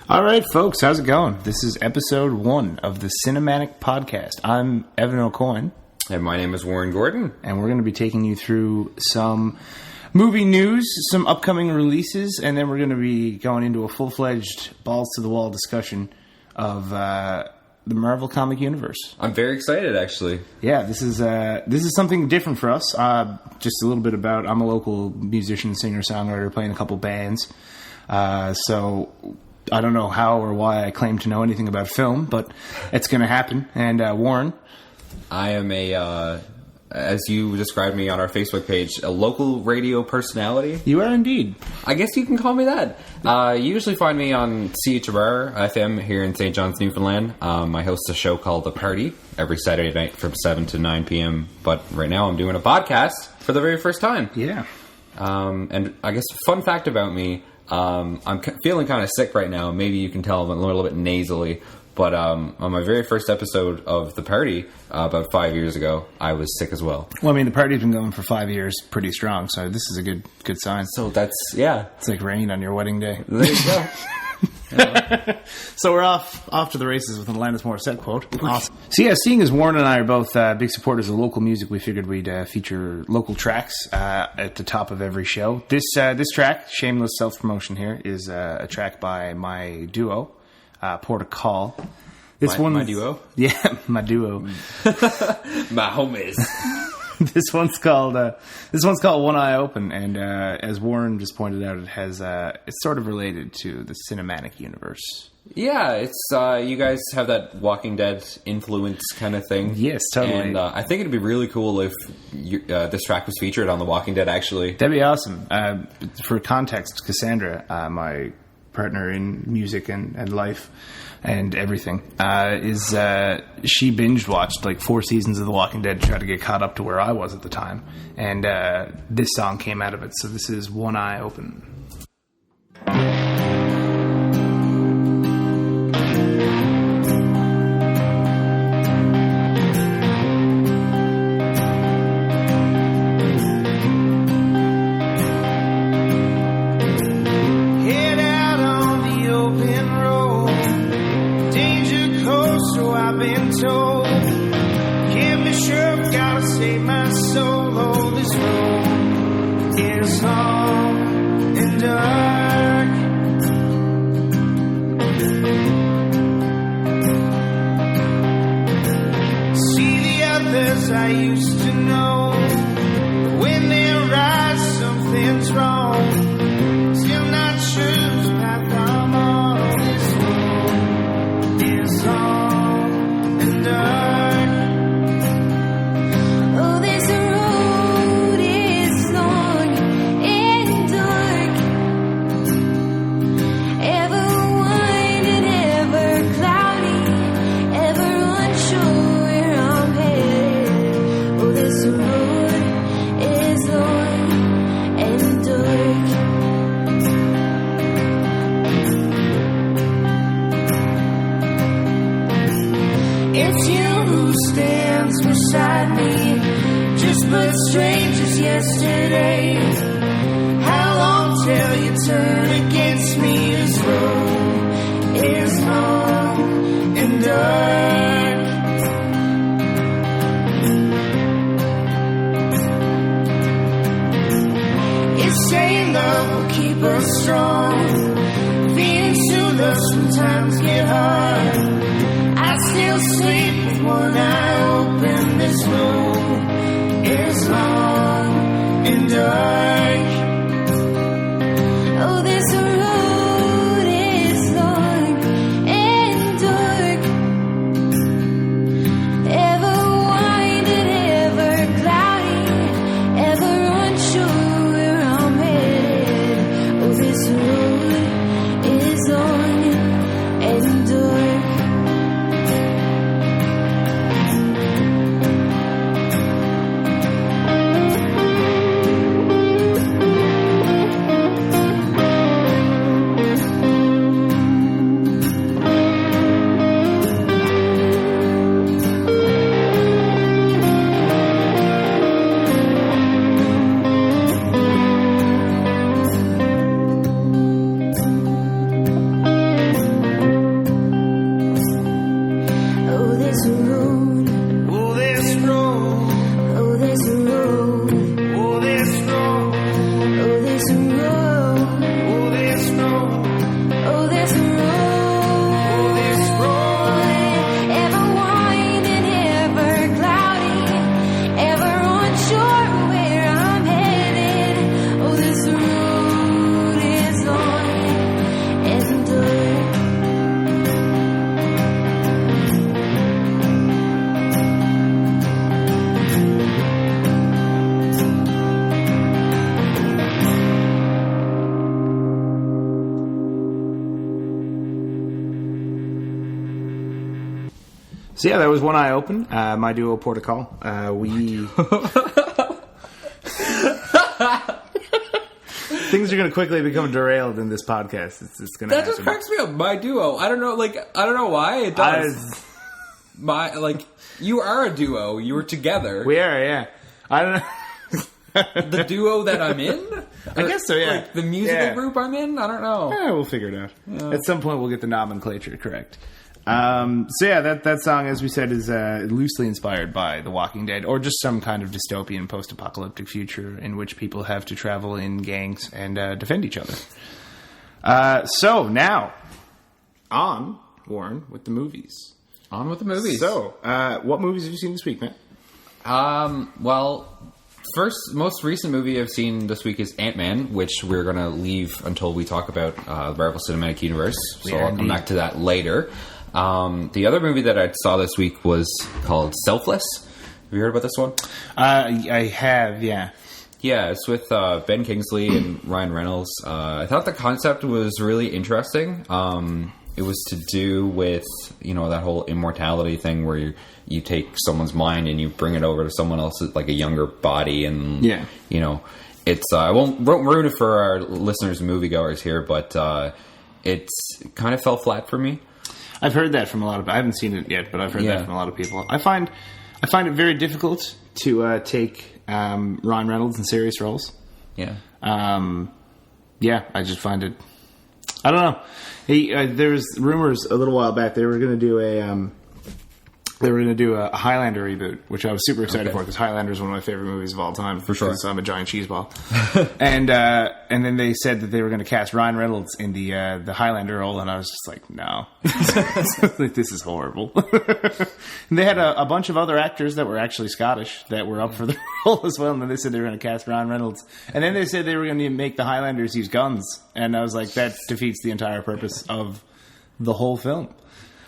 All right, folks, how's it going? This is episode 1 of the Cinemanic podcast. I'm Evan O'Coin. And my name is Warren Gordon. And we're going to be taking you through some movie news, some upcoming releases, and then we're going to be going into a full-fledged, balls-to-the-wall discussion of the Marvel comic universe. I'm very excited, actually. Yeah, this is something different for us. Just a little bit about, I'm a local musician, singer, songwriter, playing a couple bands. So I don't know how or why I claim to know anything about film, but it's going to happen. And Warren? I am as you described me on our Facebook page, a local radio personality. You are indeed. I guess you can call me that. You usually find me on CHR FM here in St. John's, Newfoundland. I host a show called The Party every Saturday night from 7 to 9 p.m. But right now I'm doing a podcast for the very first time. Yeah. And I guess fun fact about me, I'm feeling kind of sick right now. Maybe you can tell I'm a little bit nasally. But on my very first episode of The Party, about 5 years ago, I was sick as well. Well, I mean, The Party's been going for 5 years pretty strong, so this is a good sign. So that's, yeah. It's like rain on your wedding day. There you go. Yeah. So we're off to the races with an Alanis Morissette quote. Awesome. So yeah, seeing as Warren and I are both big supporters of local music, we figured we'd feature local tracks at the top of every show. This track, shameless self-promotion here, is a track by my duo, Port of Call. My duo? Yeah, my duo. My homies. This one's called One Eye Open, and as Warren just pointed out, it's sort of related to the Cinemanic universe. Yeah, it's you guys have that Walking Dead influence kind of thing. Yes, totally. And I think it'd be really cool if this track was featured on The Walking Dead, actually. That'd be awesome. For context, Cassandra, my partner in music and life and everything, she binge watched like 4 seasons of The Walking Dead to try to get caught up to where I was at the time, and this song came out of it. So this is One Eye Open. I used to know when they rise, something's wrong. Still not sure whose path I'm on. This road is long and dark. Oh, this road is long and dark. Ever winding, ever cloudy, ever unsure where I'm headed. This road is long and dark. It's you who stands beside me, just but strangers yesterday. How long till you turn against me? This road is long and dark. Saying love will keep us strong. Feeling soothe us when times get hard. I still sleep with one eye open. This road is long and dark. Oh, this road So yeah, that was One Eye Open. My duo protocol. We things are going to quickly become derailed in this podcast. It's going to. That just cracks me up. My duo. I don't know. I don't know why it does. You are a duo. You were together. We are. Yeah. I don't know. The duo that I'm in? I guess so, yeah. Like the musical group I'm in? I don't know. Yeah, we'll figure it out. At some point, we'll get the nomenclature correct. So yeah, that song, as we said, is loosely inspired by The Walking Dead, or just some kind of dystopian post-apocalyptic future in which people have to travel in gangs and defend each other. So now, on, Warren, with the movies. On with the movies. So, what movies have you seen this week, Matt? Well... most recent movie I've seen this week is Ant-Man, which we're going to leave until we talk about the Marvel Cinematic Universe. So I'll come back to that later. The other movie that I saw this week was called Selfless. Have you heard about this one? I have, yeah. Yeah, it's with Ben Kingsley and Ryan Reynolds. I thought the concept was really interesting. It was to do with, that whole immortality thing where you take someone's mind and you bring it over to someone else's, like a younger body. And, it's, I won't ruin it for our listeners and moviegoers here, but it's kind of fell flat for me. I've heard that from a lot of, I haven't seen it yet, but I've heard that from a lot of people. I find it very difficult to take Ryan Reynolds in serious roles. Yeah. I just find it, I don't know. There was rumors a little while back they were going to do a Highlander reboot, which I was super excited for because Highlander is one of my favorite movies of all time. For sure. Because I'm a giant cheeseball. and then they said that they were going to cast Ryan Reynolds in the Highlander role, and I was just like, no. Like, this is horrible. And they had a bunch of other actors that were actually Scottish that were up for the role as well, and then they said they were going to cast Ryan Reynolds. And then they said they were going to make the Highlanders use guns, and I was like, that defeats the entire purpose of the whole film.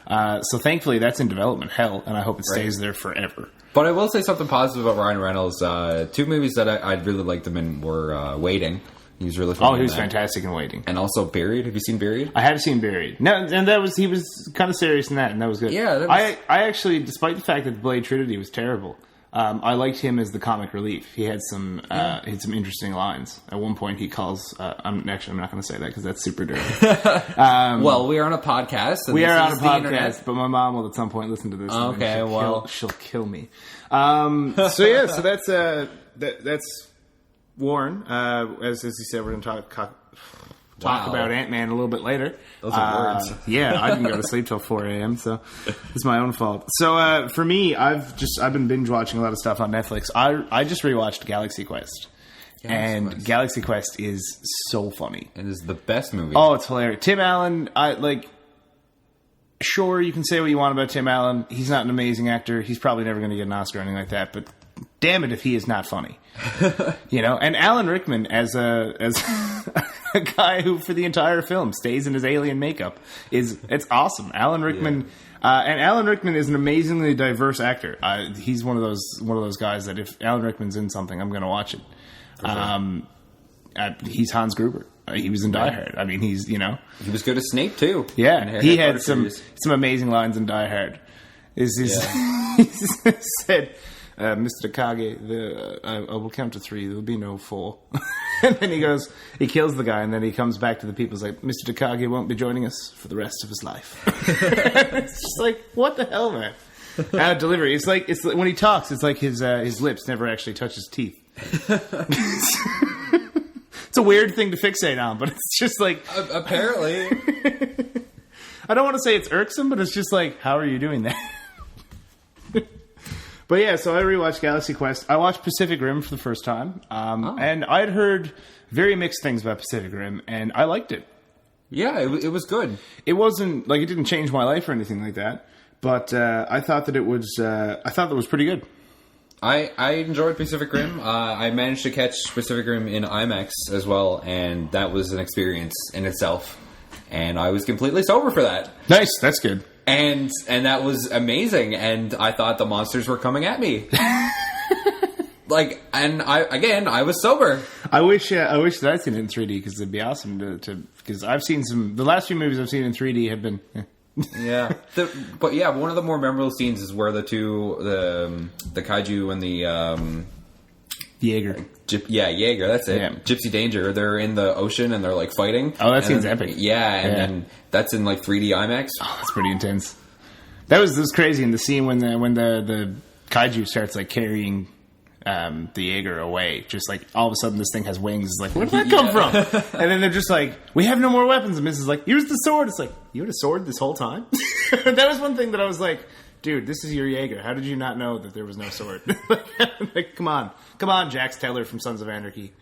So thankfully that's in development hell, and I hope it stays there forever. But I will say something positive about Ryan Reynolds. Two movies that I'd really liked him in were Waiting. He was really funny. Oh, he was fantastic in Waiting. And also Buried. Have you seen Buried? I have seen Buried. No, and he was kind of serious in that, and that was good. Yeah, I actually, despite the fact that the Blade Trinity was terrible, I liked him as the comic relief. He had some interesting lines. At one point, he calls. I'm not going to say that because that's super dirty. Well, we are on a podcast. We are on a podcast, but my mom will at some point listen to this. Okay, she'll kill me. So that's Warren. As he said, we're going to talk about Ant-Man a little bit later. Those are words. Yeah, I didn't go to sleep till 4 a.m., so it's my own fault. So for me, I've been binge watching a lot of stuff on Netflix. I just rewatched Galaxy Quest. Galaxy Quest is so funny. It is the best movie. Oh, it's hilarious. Tim Allen, sure, you can say what you want about Tim Allen. He's not an amazing actor. He's probably never going to get an Oscar or anything like that, but damn it if he is not funny. And Alan Rickman as a guy who for the entire film stays in his alien makeup it's awesome. Alan Rickman and Alan Rickman is an amazingly diverse actor. He's one of those guys that if Alan Rickman's in something, I'm going to watch it. He's Hans Gruber. He was in Die Hard. I mean, he was good as Snape too. Yeah, he had some amazing lines in Die Hard. He said, Mr. Takagi, I will count to 3. There will be no 4. And then he kills the guy, and then he comes back to the people. He's like, Mr. Takagi won't be joining us for the rest of his life. It's just like, what the hell, man? Delivery. It's when he talks, it's like his lips never actually touch his teeth. It's a weird thing to fixate on, but it's just like apparently. I don't want to say it's irksome, but it's just like, how are you doing that? But yeah, so I rewatched Galaxy Quest. I watched Pacific Rim for the first time, and I'd heard very mixed things about Pacific Rim, and I liked it. Yeah, it was good. It wasn't like it didn't change my life or anything like that, but I thought that it was. I thought that was pretty good. I enjoyed Pacific Rim. I managed to catch Pacific Rim in IMAX as well, and that was an experience in itself. And I was completely sober for that. Nice, that's good. And that was amazing. And I thought the monsters were coming at me. I was sober. I wish that I'd seen it in 3D because it'd be awesome to because I've seen the last few movies I've seen in 3D have been. Yeah, but yeah, one of the more memorable scenes is where the kaiju and the Jaeger. Jaeger, that's it. Yeah. Gypsy Danger, they're in the ocean and they're like fighting. Oh, that seems epic. Yeah, and that's in like 3D IMAX. Oh, that's pretty intense. That was crazy in the scene when the kaiju starts like carrying the Jaeger away. Just like all of a sudden this thing has wings. It's like, where did that come from? And then they're just like, we have no more weapons. And Mrs. like, here's the sword. It's like, you had a sword this whole time? That was one thing that I was like, dude, this is your Jaeger. How did you not know that there was no sword? Like, come on, Jax Teller from Sons of Anarchy.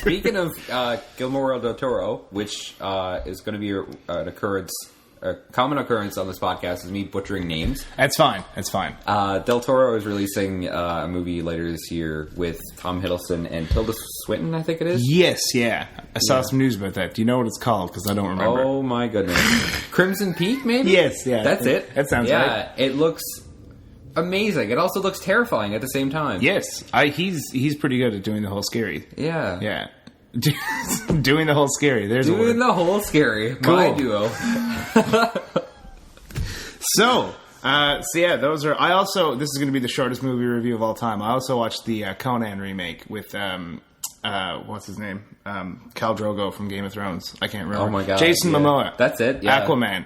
Speaking of Guillermo del Toro, which is going to be a common occurrence on this podcast, is me butchering names. That's fine. Del Toro is releasing a movie later this year with Tom Hiddleston and Tilda Swinton, I think it is. Yes, yeah. I saw some news about that. Do you know what it's called? Because I don't remember. Oh my goodness. Crimson Peak, maybe? Yes, yeah. That's it. That sounds right. Yeah, it looks amazing. It also looks terrifying at the same time. Yes. He's pretty good at doing the whole scary. Yeah. Yeah. Doing the whole scary. There's doing the whole scary. Cool. My duo. So yeah, those are. I also, this is going to be the shortest movie review of all time. I also watched the Conan remake with what's his name? Khal Drogo from Game of Thrones. I can't remember. Oh my god, Jason Momoa. That's it. Yeah. Aquaman.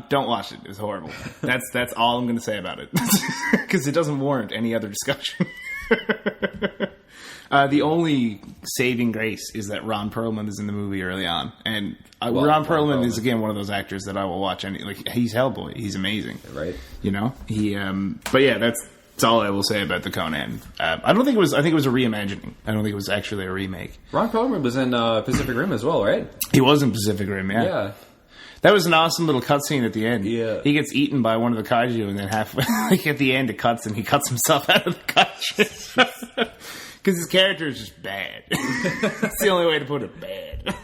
Don't watch it. It's horrible. That's all I'm going to say about it because it doesn't warrant any other discussion. The only saving grace is that Ron Perlman is in the movie early on, and Ron Perlman is again one of those actors that I will watch. He's Hellboy. He's amazing, right? You know, he. But yeah, that's all I will say about the Conan. I don't think it was. I think it was a reimagining. I don't think it was actually a remake. Ron Perlman was in Pacific Rim as well, right? He was in Pacific Rim. Yeah. That was an awesome little cutscene at the end. Yeah. He gets eaten by one of the kaiju, and then halfway, like at the end, it cuts, and he cuts himself out of the kaiju. Because his character is just bad. That's the only way to put it, bad.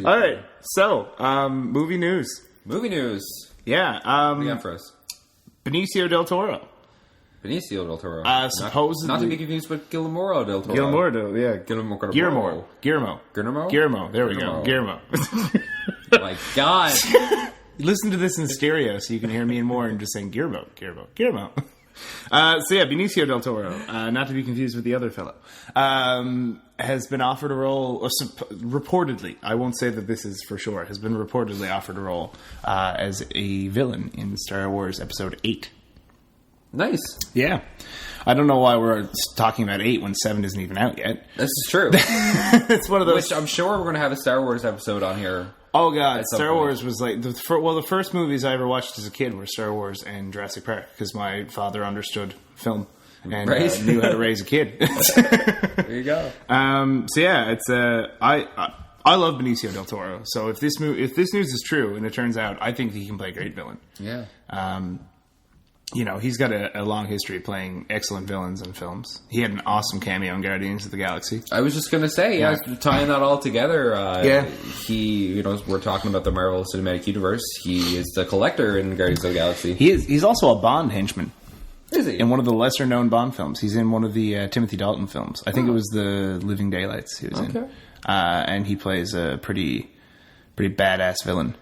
All right, so, movie news. Yeah. What do you got for us? Benicio del Toro. Supposedly. Not to be confused with Guillermo del Toro. Guillermo. There we go. Guillermo. Oh my God. Listen to this in stereo so you can hear me and more and just saying Guillermo. So yeah, Benicio del Toro, not to be confused with the other fellow, has been offered a role, reportedly, I won't say that this is for sure, has been reportedly offered a role as a villain in Star Wars Episode 8. Nice. Yeah. I don't know why we're talking about 8 when 7 isn't even out yet. This is true. It's one of those... Which I'm sure we're going to have a Star Wars episode on here. Oh god, Star Wars was like the first movies I ever watched as a kid were Star Wars and Jurassic Park because my father understood film and knew how to raise a kid. There you go. So yeah, it's I love Benicio del Toro. So if this news is true and it turns out, I think he can play a great villain. Yeah. You know, he's got a long history of playing excellent villains in films. He had an awesome cameo in Guardians of the Galaxy. I was just going to say, tying that all together, we're talking about the Marvel Cinematic Universe. He is the Collector in Guardians of the Galaxy. He is. He's also a Bond henchman. Is he? In one of the lesser-known Bond films. He's in one of the Timothy Dalton films. I think it was the Living Daylights he was in. And he plays a pretty badass villain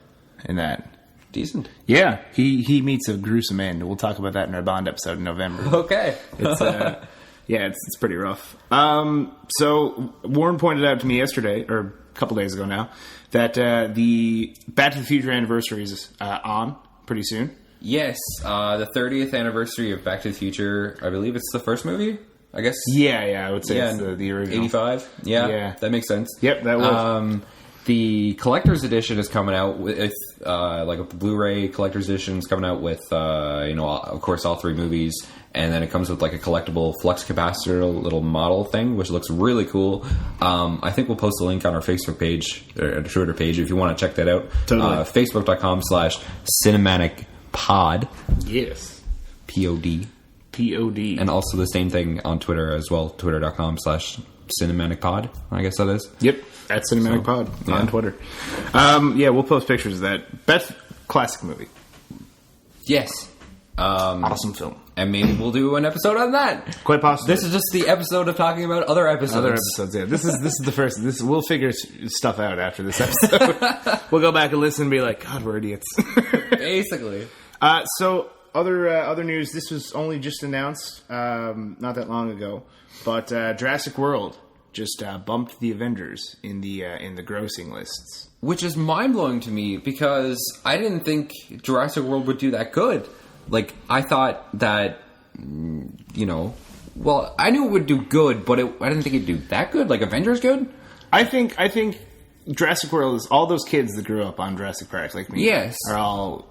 in that. Decent. Yeah, he meets a gruesome end. We'll talk about that in our Bond episode in November. Okay. It's pretty rough. So Warren pointed out to me yesterday, or a couple days ago now, that the Back to the Future anniversary is on pretty soon. Yes, the 30th anniversary of Back to the Future. I believe it's the first movie. I guess. Yeah, I would say it's the original. 85. Yeah, that makes sense. Yep, that works. The collector's edition is coming out with, like a Blu-ray collector's edition is coming out with, of course, all 3 movies. And then it comes with like a collectible flux capacitor little model thing, which looks really cool. I think we'll post a link on our Facebook page, or Twitter page, if you want to check that out. Totally. Facebook.com/CinemanicPod. Yes. POD. And also the same thing on Twitter as well. Twitter.com/CinemanicPod. I guess that is. Yep. At Cinemanic Pod on Twitter. We'll post pictures of that. Best classic movie. Yes. Awesome film. And maybe we'll do an episode on that. Quite possibly. This is just the episode of talking about other episodes. Other episodes, yeah. This is the first. We'll figure stuff out after this episode. We'll go back and listen and be like, God, we're idiots. Basically. So other news. This was only just announced not that long ago, but Jurassic World just bumped the Avengers in the grossing lists, which is mind blowing to me because I didn't think Jurassic World would do that good. Like, I thought that, well, I knew it would do good, but I didn't think it'd do that good. Like, Avengers good? I think Jurassic World is all those kids that grew up on Jurassic Park, like me, yes, are all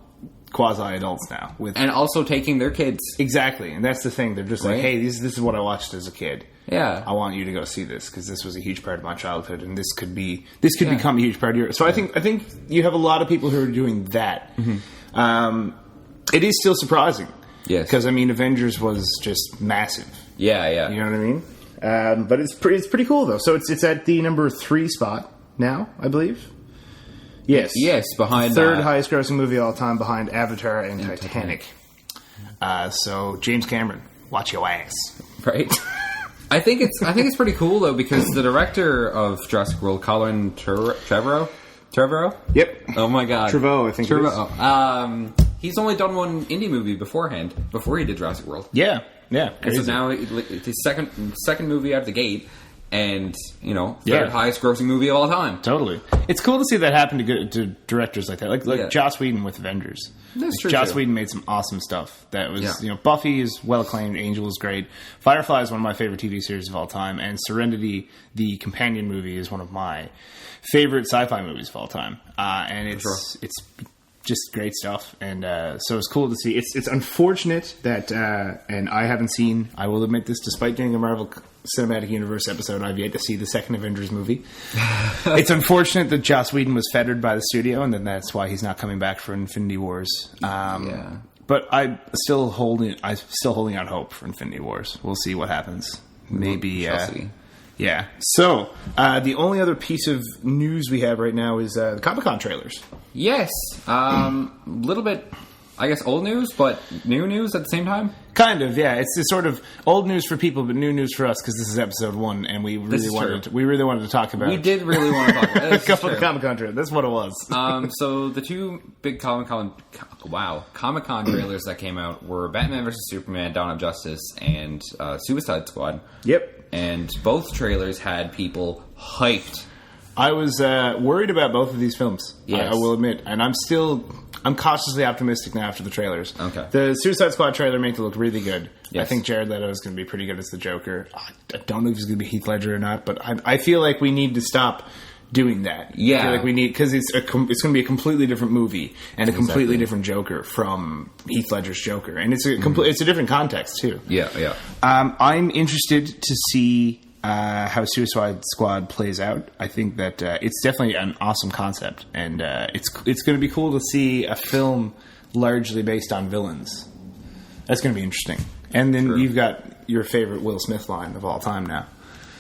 quasi-adults now. And also taking their kids. Exactly, and that's the thing. They're just like, hey, this is what I watched as a kid. Yeah. I want you to go see this because this was a huge part of my childhood, and this could become a huge part of yours. So I think you have a lot of people who are doing that. Mm-hmm. It is still surprising. Yes. Because, I mean, Avengers was just massive. Yeah, yeah. You know what I mean? But it's pretty cool, though. So it's at the number 3 spot now, I believe. Yes. Yes, behind... Third highest grossing movie of all time behind Avatar and Titanic. So, James Cameron, watch your ass. Right. I think it's pretty cool, though, because the director of Jurassic World, Colin Trevorrow? Yep. Oh, my God. Trevorrow, I think it is. He's only done one indie movie before he did Jurassic World. Yeah. And so now it's his second movie out of the gate, and third highest grossing movie of all time. Totally, it's cool to see that happen to directors like that, like Joss Whedon with Avengers. That's true. Joss Whedon made some awesome stuff. That was Buffy is well acclaimed, Angel is great, Firefly is one of my favorite TV series of all time, and Serenity, the companion movie, is one of my favorite sci-fi movies of all time. And it's just great stuff, and so it's cool to see. It's unfortunate that, and I will admit this, despite doing a Marvel Cinematic Universe episode, I've yet to see the second Avengers movie. It's unfortunate that Joss Whedon was fettered by the studio, and then that's why he's not coming back for Infinity Wars. But I'm still holding out hope for Infinity Wars. We'll see what happens. Maybe. We'll see. Yeah. So, the only other piece of news we have right now is the Comic-Con trailers. Yes. Little bit, I guess, old news, but new news at the same time? Kind of, yeah. It's sort of old news for people, but new news for us because this is episode 1, and we really wanted to talk about. We did really want to talk about it. A couple of Comic-Con trailers. That's what it was. So the two big Comic-Con trailers that came out were Batman vs Superman: Dawn of Justice and Suicide Squad. Yep. And both trailers had people hyped. I was worried about both of these films. Yes. I will admit, and I'm cautiously optimistic now after the trailers. Okay. The Suicide Squad trailer made it look really good. Yes. I think Jared Leto is going to be pretty good as the Joker. I don't know if he's going to be Heath Ledger or not, but I feel like we need to stop doing that. Yeah. I feel like we need, because it's going to be a completely different movie and a completely different Joker from Heath Ledger's Joker, and it's a different context too. Yeah. I'm interested to see how Suicide Squad plays out. I think that it's definitely an awesome concept, and it's going to be cool to see a film largely based on villains. That's going to be interesting. And then you've got your favorite Will Smith line of all time now.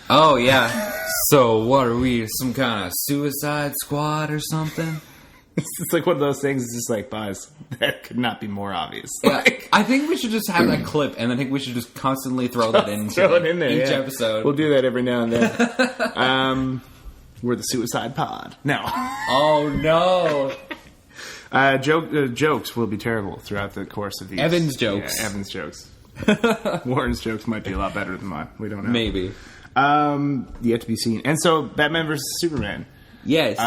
Oh, yeah. So, what are we, some kind of Suicide Squad or something? It's like one of those things. It's just like, Buzz, that could not be more obvious. Yeah, I think we should just have that clip, and I think we should just constantly throw that in each episode. We'll do that every now and then. We're the Suicide Pod. No. Oh, no. Jokes will be terrible throughout the course of these. Evan's jokes. Yeah, Evan's jokes. Warren's jokes might be a lot better than mine. We don't know. Maybe. Yet to be seen. And so, Batman vs. Superman. Yes.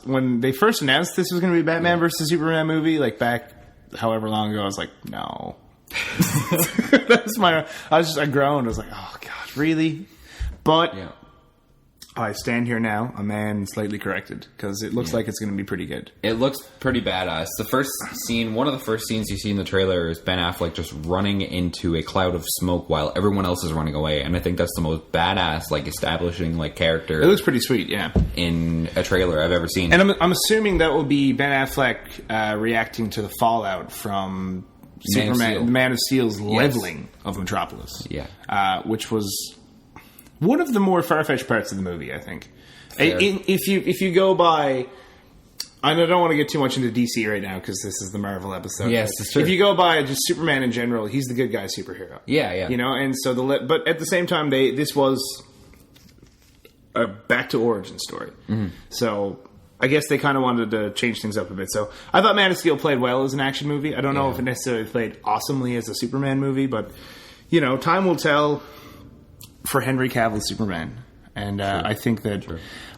When they first announced this was going to be a Batman vs. Superman movie, like back however long ago, I was like, no. I groaned. I was like, oh God, really? But I stand here now, a man slightly corrected, because it looks like it's going to be pretty good. It looks pretty badass. One of the first scenes you see in the trailer is Ben Affleck just running into a cloud of smoke while everyone else is running away, and I think that's the most badass, establishing, character. It looks pretty sweet, yeah. In a trailer I've ever seen. And I'm assuming that will be Ben Affleck reacting to the fallout from Superman, the Man of Steel's leveling of Metropolis. Yeah. Which was one of the more far-fetched parts of the movie, I think. If you go by I don't want to get too much into DC right now because this is the Marvel episode. Yes, it's true. If you go by just Superman in general, he's the good guy superhero. Yeah. You know, and so but at the same time, this was a back to origin story. Mm-hmm. So I guess they kind of wanted to change things up a bit. So I thought Man of Steel played well as an action movie. I don't know if it necessarily played awesomely as a Superman movie, but you know, time will tell for Henry Cavill's Superman. And I think that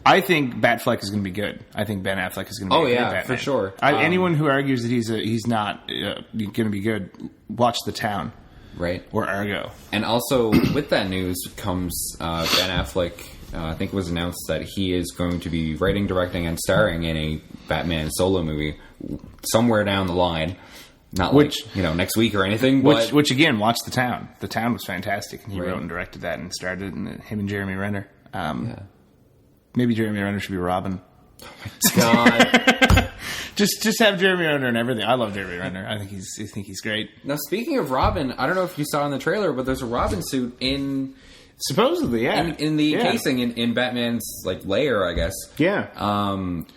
I think Batfleck is going to be good. I think Ben Affleck is going to be good. Batman. For sure. Anyone who argues that he's not going to be good, watch The Town. Right. Or Argo. And also, with that news comes Ben Affleck. I think it was announced that he is going to be writing, directing, and starring in a Batman solo movie somewhere down the line. Not next week or anything. But which again, watch The Town. The Town was fantastic, and he wrote and directed that and starred it. And him and Jeremy Renner. Maybe Jeremy Renner should be Robin. Oh my god! just have Jeremy Renner and everything. I love Jeremy Renner. I think he's great. Now, speaking of Robin, I don't know if you saw in the trailer, but there's a Robin suit in. Supposedly, in the casing in Batman's like lair, I guess. Yeah.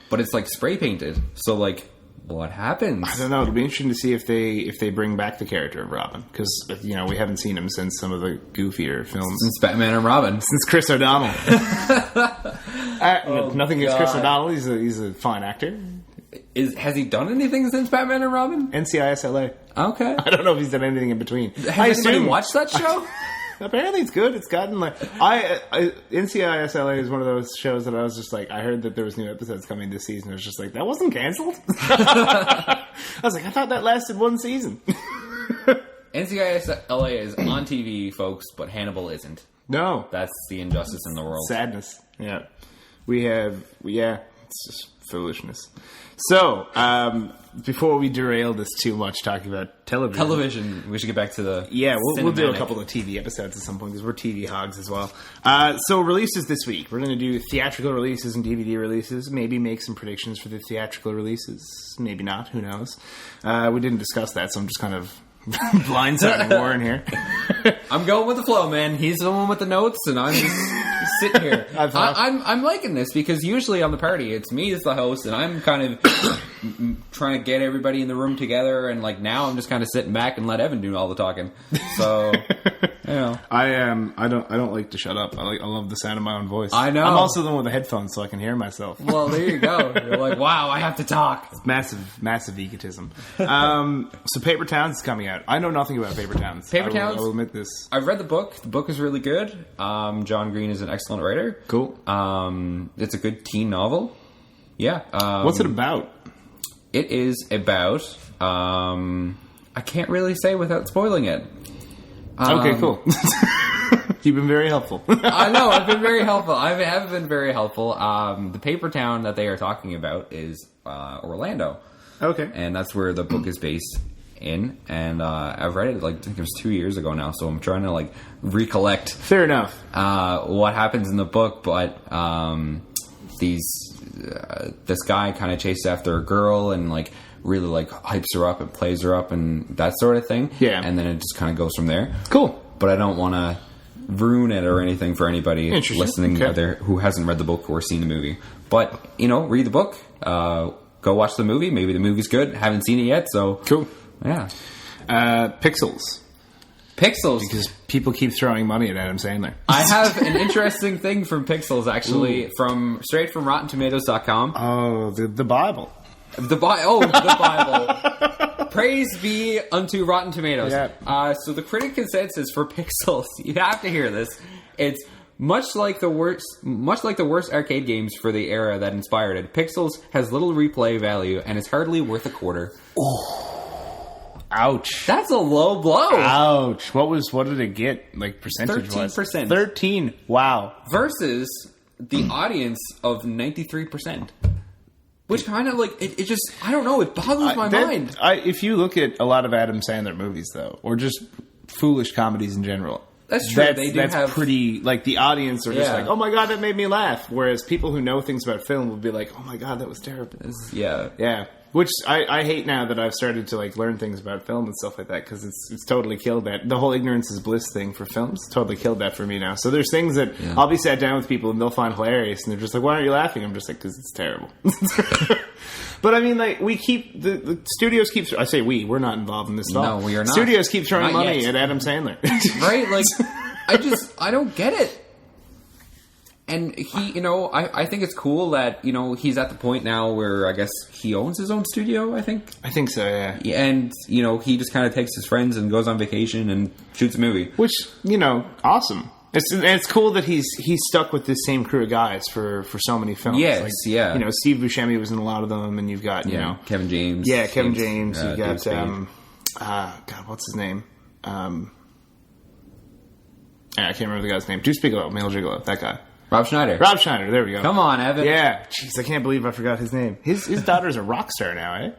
But it's like spray painted. So like, what happens? I don't know. It'll be interesting to see if they bring back the character of Robin, because we haven't seen him since some of the goofier films. Since Batman and Robin. Since Chris O'Donnell. Nothing against Chris O'Donnell. He's a fine actor. Has he done anything since Batman and Robin? NCIS LA. Okay. I don't know if he's done anything in between. Has anybody watched that show? Apparently it's good. It's gotten like NCIS LA is one of those shows that I was just like, I heard that there was new episodes coming this season. I was just like, that wasn't canceled. I was like, I thought that lasted one season. NCIS LA is on TV, folks, but Hannibal isn't. No, that's the injustice in the world. Sadness. Yeah, it's just foolishness. So, before we derail this too much talking about television, we should get back to the we'll do a couple of TV episodes at some point because we're TV hogs as well. So releases this week, we're going to do theatrical releases and DVD releases. Maybe make some predictions for the theatrical releases. Maybe not. Who knows? We didn't discuss that, so I'm just kind of blindsiding Warren here. I'm going with the flow, man. He's the one with the notes, and I'm just sitting here. I'm liking this because usually on the party, it's me as the host, and I'm kind of trying to get everybody in the room together. And like now, I'm just kind of sitting back and let Evan do all the talking. So, I don't like to shut up. I love the sound of my own voice. I know. I'm also the one with the headphones, so I can hear myself. Well, there you go. You're like, wow, I have to talk. Massive egotism. So Paper Towns is coming out. I know nothing about Paper Towns. Paper Towns? I will admit this. I've read the book. The book is really good. John Green is an excellent writer. Cool. It's a good teen novel. Yeah. What's it about? It is about... I can't really say without spoiling it. Okay, cool. You've been very helpful. I know, I've been very helpful. I have been very helpful. The paper town that they are talking about is Orlando. Okay. And that's where the book is based in. And I've read it, I think it was 2 years ago now, so I'm trying to, recollect... Fair enough. What happens in the book, but this guy kind of chases after a girl and, really hypes her up and plays her up and that sort of thing. Yeah. And then it just kind of goes from there. Cool. But I don't want to ruin it or anything for anybody listening there who hasn't read the book or seen the movie. But, read the book. Go watch the movie. Maybe the movie's good. Haven't seen it yet, so... Cool. Yeah. Pixels. Because people keep throwing money at Adam Sandler. I have an interesting thing from Pixels, actually, straight from RottenTomatoes.com. Oh, the Bible. The Bible. Praise be unto Rotten Tomatoes. Yeah. So the critic consensus for Pixels, you have to hear this. It's much like the worst arcade games for the era that inspired it. Pixels has little replay value and is hardly worth a quarter. Oh, ouch! That's a low blow. Ouch! What did it get? Percentage 13%. 13. Wow. Versus the audience of 93%. Which kind of it just, I don't know, it boggles my mind. If you look at a lot of Adam Sandler movies, though, or just foolish comedies in general, that's true. That's pretty, the audience are just oh my God, that made me laugh. Whereas people who know things about film will be like, oh my God, that was terrible. Yeah. Which I hate now that I've started to learn things about film and stuff like that, because it's totally killed that. The whole ignorance is bliss thing for films totally killed that for me now. So there's things that I'll be sat down with people and they'll find hilarious and they're just like, why aren't you laughing? I'm just like, because it's terrible. But I mean, like, we keep the studios keep. I say we're not involved in this at all. No, we are not. Studios keep throwing Not money yet. at Adam Sandler. Right? Like, I don't get it. And he, you know, I think it's cool that, you know, he's at the point now where I guess he owns his own studio, I think. I think so, yeah. And, you know, he just kind of takes his friends and goes on vacation and shoots a movie. Which, you know, awesome. It's cool that he's stuck with this same crew of guys for so many films. Yes, like, yeah. You know, Steve Buscemi was in a lot of them, and you've got, you know... Kevin James. Yeah, Kevin James. You've got, David Spade. God, what's his name? I can't remember the guy's name. Deuce Bigelow, Male Gigolo, that guy. Rob Schneider. Rob Schneider, there we go. Come on, Evan. Yeah, jeez, I can't believe I forgot his name. His daughter's a rock star now, eh?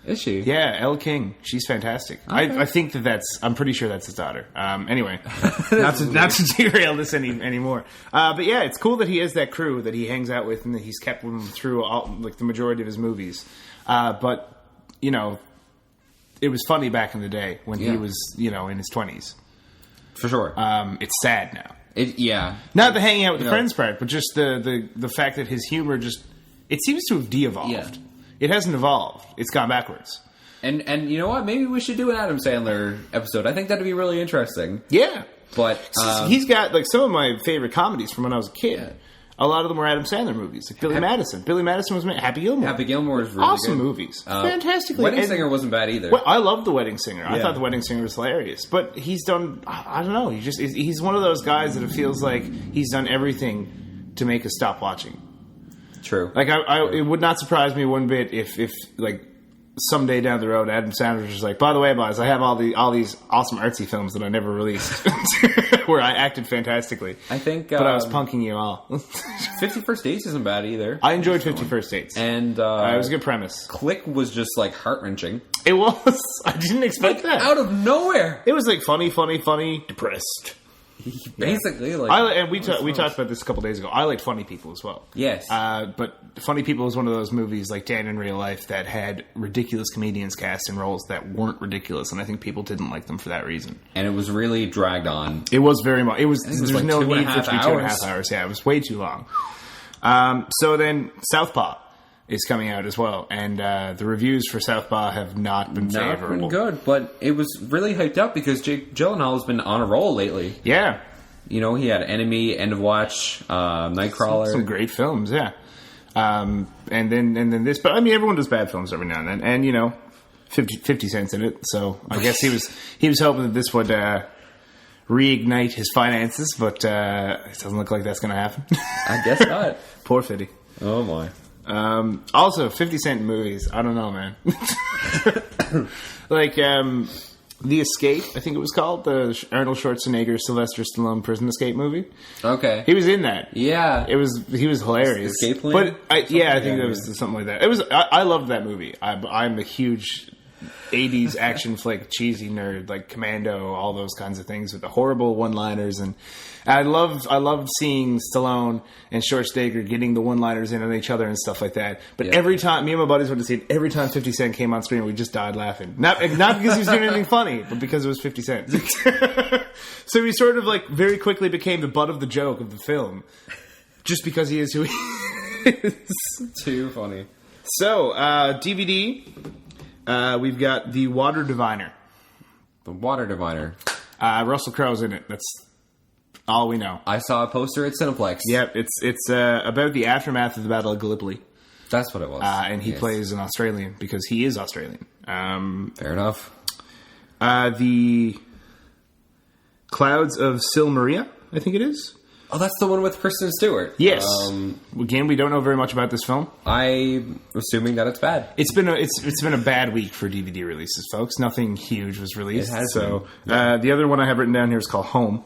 Is she? Yeah, Elle King. She's fantastic. Okay. I think I'm pretty sure that's his daughter. Anyway, not to derail this anymore. But yeah, it's cool that he has that crew that he hangs out with and that he's kept them through the majority of his movies. But, you know, it was funny back in the day when he was, you know, in his 20s. For sure. It's sad now. Not the hanging out with the friends part, but just the fact that his humor it seems to have de-evolved. Yeah. It hasn't evolved. It's gone backwards. And you know what? Maybe we should do an Adam Sandler episode. I think that'd be really interesting. Yeah. But he's got, like, some of my favorite comedies from when I was a kid. Yeah. A lot of them were Adam Sandler movies, like Billy Madison. Billy Madison was Happy Gilmore. Happy Gilmore is really awesome good. Movies. Fantastically. Wedding Singer wasn't bad either. Well, I loved The Wedding Singer. I thought The Wedding Singer was hilarious. But he's done, I don't know, he's one of those guys that it feels like he's done everything to make us stop watching. True. Like, it would not surprise me one bit if like, someday down the road, Adam Sandler's just like, by the way, boys, I have all these awesome artsy films that I never released, where I acted fantastically. I think, but I was punking you all. 50 First Dates isn't bad either. I enjoyed 50 First Dates, and it was a good premise. Click was just like heart wrenching. It was. I didn't expect that out of nowhere. It was like funny, depressed. Basically, like we talked about this a couple days ago. I like Funny People as well. Yes, but Funny People is one of those movies like Dan in Real Life that had ridiculous comedians cast in roles that weren't ridiculous, and I think people didn't like them for that reason. And it was really dragged on. It was very much. It was. There's like no need for it to be 2.5 hours. Yeah, it was way too long. So then Southpaw is coming out as well, and the reviews for Southpaw have not been favorable. Not been good, but it was really hyped up because Jake Gyllenhaal has been on a roll lately. Yeah. You know, he had Enemy, End of Watch, Nightcrawler. Some great films, yeah. And then this, but I mean, everyone does bad films every now and then, and you know, 50 Cent's in it, so I guess he was hoping that this would reignite his finances, but it doesn't look like that's going to happen. I guess not. Poor 50. Oh my. Also, 50 Cent movies, I don't know, man. Like, The Escape, I think it was called, the Arnold Schwarzenegger, Sylvester Stallone prison escape movie. Okay. He was in that. Yeah. He was hilarious. Escape Plan? But I think that was something like that. It was. I loved that movie. I'm a huge 80s action flick cheesy nerd, like Commando, all those kinds of things with the horrible one-liners, and I loved seeing Stallone and Schwarzenegger getting the one-liners in on each other and stuff like that. But every time me and my buddies went to see it, every time 50 Cent came on screen, we just died laughing. Not because he was doing anything funny, but because it was 50 Cent. So he sort of like very quickly became the butt of the joke of the film, just because he is who he is. Too funny. So DVD. We've got The Water Diviner. The Water Diviner. Russell Crowe's in it. That's all we know. I saw a poster at Cineplex. Yep, it's about the aftermath of the Battle of Gallipoli. That's what it was. And he plays an Australian because he is Australian. Fair enough. The Clouds of Silmaria, I think it is. Oh, that's the one with Kristen Stewart. Yes. Again, we don't know very much about this film. I'm assuming that it's bad. It's been a bad week for DVD releases, folks. Nothing huge was released. It has so the other one I have written down here is called Home.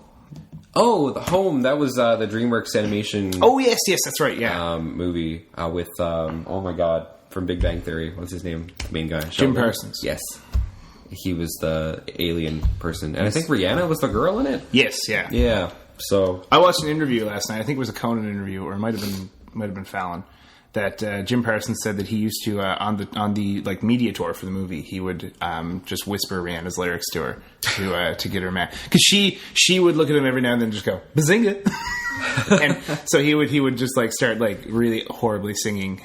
Oh, The Home. That was the DreamWorks animation. Oh yes, that's right. Yeah, movie with oh my god, from Big Bang Theory. What's his name? The main guy. Jim Parsons. Yes. He was the alien person, and I think Rihanna was the girl in it. Yes. Yeah. Yeah. So I watched an interview last night. I think it was a Conan interview, or it might have been Fallon. That Jim Parsons said that he used to on the like media tour for the movie, he would just whisper Rihanna's lyrics to her to get her mad, because she would look at him every now and then and just go bazinga, and so he would just like start like really horribly singing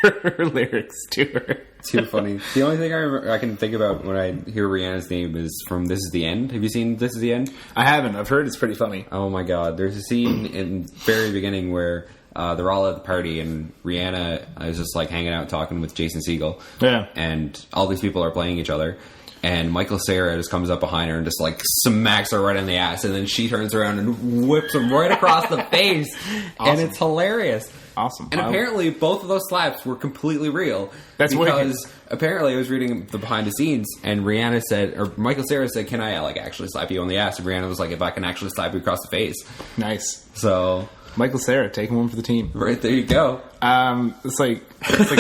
her lyrics to her. Too funny. The only thing I can think about when I hear Rihanna's name is from This Is the End. Have you seen This Is the End? I haven't. I've heard it's pretty funny. Oh my god. There's a scene in the very beginning where they're all at the party and Rihanna is just like hanging out talking with Jason Segel. Yeah. And all these people are playing each other. And Michael Cera just comes up behind her and just like smacks her right in the ass. And then she turns around and whips him right across the face. Awesome. And it's hilarious. Awesome. And apparently both of those slaps were completely real. That's because apparently I was reading the behind the scenes and Rihanna said, or Michael Cera said, can I like actually slap you on the ass? And Rihanna was like, if I can actually slap you across the face. Nice. So Michael Cera taking one for the team. Right, there you go. It's like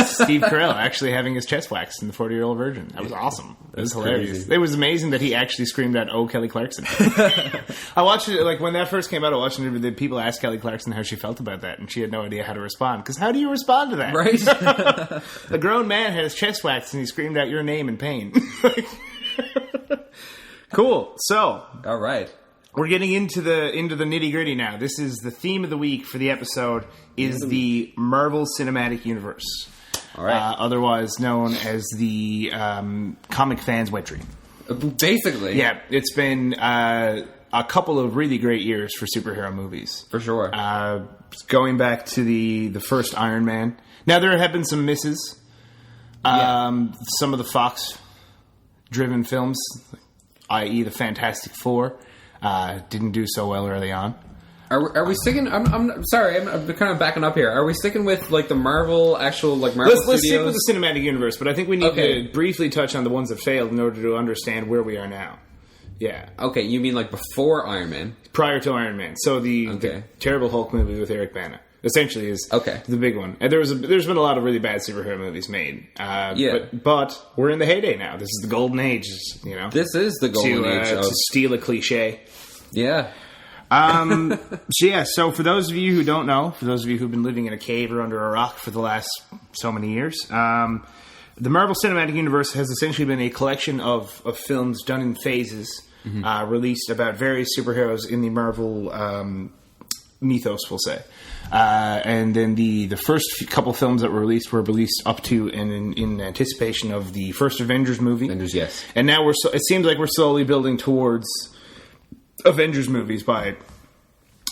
Steve Carell actually having his chest waxed in the 40-Year-Old Virgin. That was awesome. It was hilarious. Crazy. It was amazing that he actually screamed out, "Oh, Kelly Clarkson." I watched it, like when that first came out, I watched it, the people asked Kelly Clarkson how she felt about that, and she had no idea how to respond. Because how do you respond to that? Right? A grown man had his chest waxed and he screamed out your name in pain. Cool. So, all right. We're getting into the nitty gritty now. This is the theme of the week for the episode is the Marvel Cinematic Universe, all right. Otherwise known as the comic fans' wet dream. Basically, yeah. It's been a couple of really great years for superhero movies, for sure. Going back to the first Iron Man. Now there have been some misses. Some of the Fox-driven films, i.e., the Fantastic Four. Didn't do so well early on. Are we sticking? I'm sorry. I'm kind of backing up here. Are we sticking with like the Marvel Marvel Let's Studios? stick with the cinematic universe, but I think we need to briefly touch on the ones that failed in order to understand where we are now. Yeah. Okay, you mean like before Iron Man? Prior to Iron Man. So the terrible Hulk movie with Eric Bana essentially is the big one. And there's been a lot of really bad superhero movies made. But we're in the heyday now. This is the golden age. You know, this is the golden age to steal a cliche. Yeah. So for those of you who don't know, for those of you who've been living in a cave or under a rock for the last so many years, the Marvel Cinematic Universe has essentially been a collection of films done in phases, released about various superheroes in the Marvel mythos, we'll say. And then the first couple films that were released up to and in anticipation of the first Avengers movie. Avengers, yes. And now it seems like we're slowly building towards Avengers movies by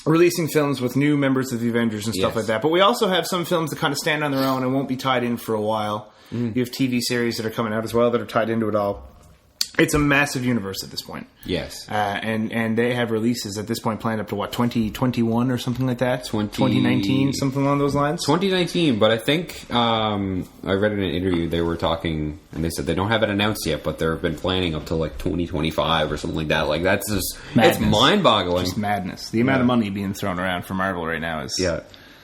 releasing films with new members of the Avengers and stuff like that. But we also have some films that kind of stand on their own and won't be tied in for a while. You have TV series that are coming out as well that are tied into it all. It's a massive universe at this point. Yes. And they have releases at this point planned up to, 2021 or something like that? 2019, something along those lines? 2019, but I think I read in an interview they were talking, and they said they don't have it announced yet, but they've been planning up to 2025 or something like that. Like, that's just, madness. It's mind-boggling. Just madness. The amount of money being thrown around for Marvel right now is... Yeah.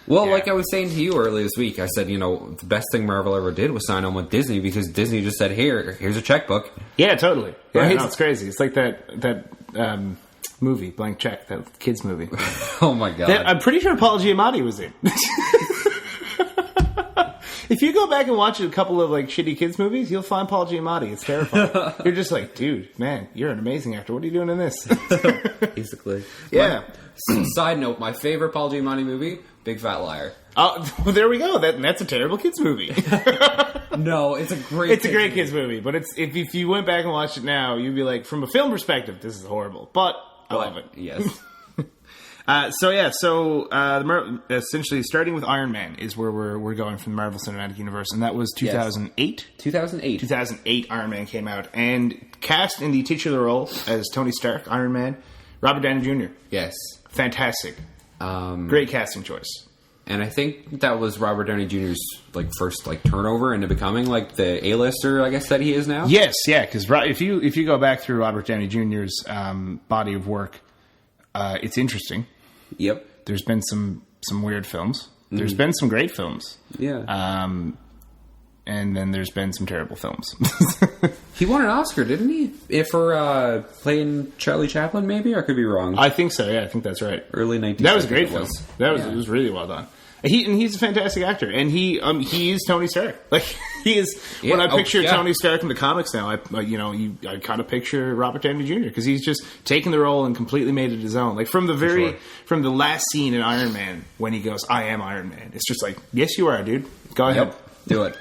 Well, like I was saying to you earlier this week, I said, the best thing Marvel ever did was sign on with Disney because Disney just said, here's a checkbook. Yeah, totally. Yeah, right? No, it's crazy. It's like that movie, Blank Check, that kids movie. Oh, my God. I'm pretty sure Paul Giamatti was in. If you go back and watch a couple of shitty kids movies, you'll find Paul Giamatti. It's terrifying. You're just like, dude, man, you're an amazing actor. What are you doing in this? Basically. Yeah. Side note, my favorite Paul Giamatti movie, Big Fat Liar. Oh, well, there we go. That's a terrible kids movie. No, it's a great. It's a great kids movie, but if you went back and watched it now, you'd be like, from a film perspective, this is horrible. But I love it. Yes. Essentially, starting with Iron Man is where we're going from the Marvel Cinematic Universe, and that was 2008. 2008. 2008, Iron Man came out, and cast in the titular role as Tony Stark, Iron Man, Robert Downey Jr. Yes, fantastic, great casting choice. And I think that was Robert Downey Jr.'s first turnover into becoming the A-lister, I guess, that he is now. Yes, yeah, because if you go back through Robert Downey Jr.'s body of work, it's interesting. Yep. There's been some weird films. There's been some great films. Yeah. And then there's been some terrible films. He won an Oscar, didn't he? For playing Charlie Chaplin, maybe? Or I could be wrong. I think so, yeah. I think that's right. Early 1960s. That was a great film. It was really well done. He's a fantastic actor, and he is Tony Stark. He is. Yeah. When I picture Tony Stark in the comics now, I kind of picture Robert Downey Jr. because he's just taken the role and completely made it his own. From the last scene in Iron Man when he goes, "I am Iron Man." It's just yes, you are, dude. Go ahead. Do it.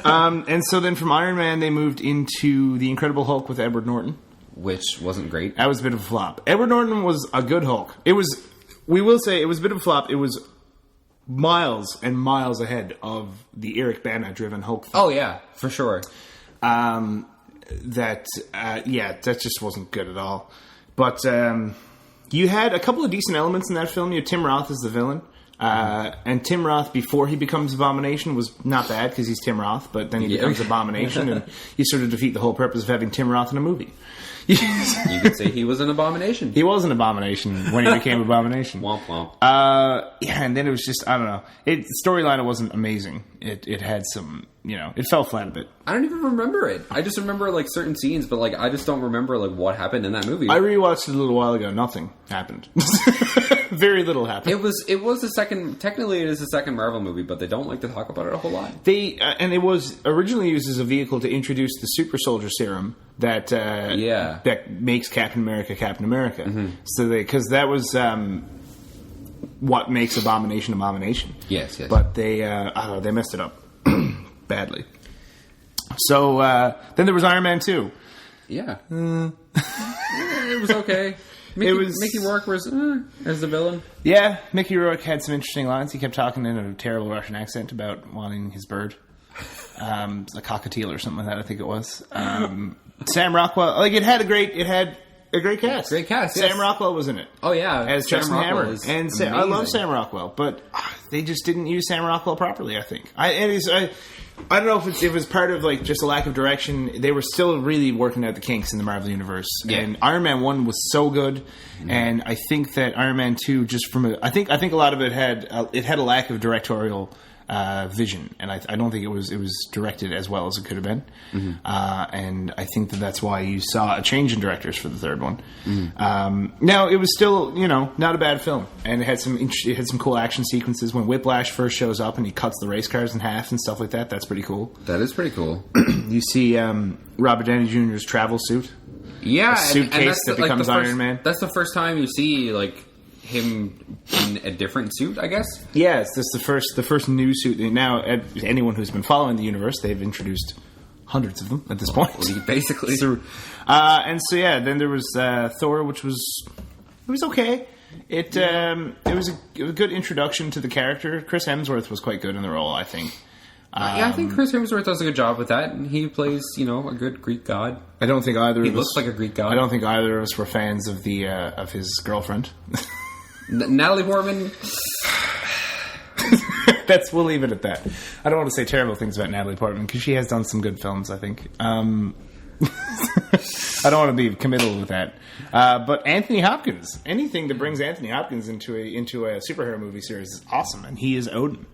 And so then from Iron Man, they moved into The Incredible Hulk with Edward Norton. Which wasn't great. That was a bit of a flop. Edward Norton was a good Hulk. It was, we will say, it was a bit of a flop. It was miles and miles ahead of the Eric Bana-driven Hulk film. Oh, yeah, for sure. That just wasn't good at all. But you had a couple of decent elements in that film. You had Tim Roth as the villain. And Tim Roth, before he becomes Abomination, was not bad because he's Tim Roth, but then he becomes Abomination, and you sort of defeat the whole purpose of having Tim Roth in a movie. You could say he was an abomination. He was an abomination when he became Abomination. Womp womp. And then it was just, I don't know. Storyline, it wasn't amazing. It had some, it fell flat a bit. I don't even remember it. I just remember, like, certain scenes, but, like, I just don't remember, like, what happened in that movie. I rewatched it a little while ago. Nothing happened. Very little happened. It was the second, technically it is the second Marvel movie, but they don't like to talk about it a whole lot. And it was originally used as a vehicle to introduce the super soldier serum that makes Captain America Captain America. Mm-hmm. So because that was what makes Abomination. Yes. But they they messed it up badly. So then there was Iron Man 2. Yeah. It was okay. Mickey Rourke was as the villain. Yeah, Mickey Rourke had some interesting lines. He kept talking in a terrible Russian accent about wanting his bird. A cockatiel or something like that, I think it was. Sam Rockwell, it had a great cast. Great cast. Sam Rockwell was in it. Oh yeah, as Sam Justin Rockwell Hammer. And I love Sam Rockwell, but they just didn't use Sam Rockwell properly, I think. I don't know if it was part of just a lack of direction. They were still really working out the kinks in the Marvel Universe. Yeah. And Iron Man 1 was so good, and I think that Iron Man 2 just I think a lot of it had a lack of directorial vision, and I don't think it was directed as well as it could have been. Mm-hmm. And I think that's why you saw a change in directors for the third one. Mm-hmm. Now it was still not a bad film, and it had some cool action sequences when Whiplash first shows up and he cuts the race cars in half and stuff like that. That's pretty cool. That is pretty cool. You see Robert Downey Jr.'s travel suit, a suitcase that becomes Iron Man. That's the first time you see him in a different suit, I guess. Yeah, it's just the first new suit. Now, anyone who's been following the universe, they've introduced hundreds of them at this point, basically. Then there was Thor, which was okay. It was a good introduction to the character. Chris Hemsworth was quite good in the role, I think. I think Chris Hemsworth does a good job with that. He plays, a good Greek god. I don't think either. He looks like a Greek god. I don't think either of us were fans of of his girlfriend. Natalie Portman. We'll leave it at that. I don't want to say terrible things about Natalie Portman because she has done some good films, I think. I don't want to be committal with that. But Anthony Hopkins, anything that brings Anthony Hopkins into a superhero movie series is awesome, and he is Odin.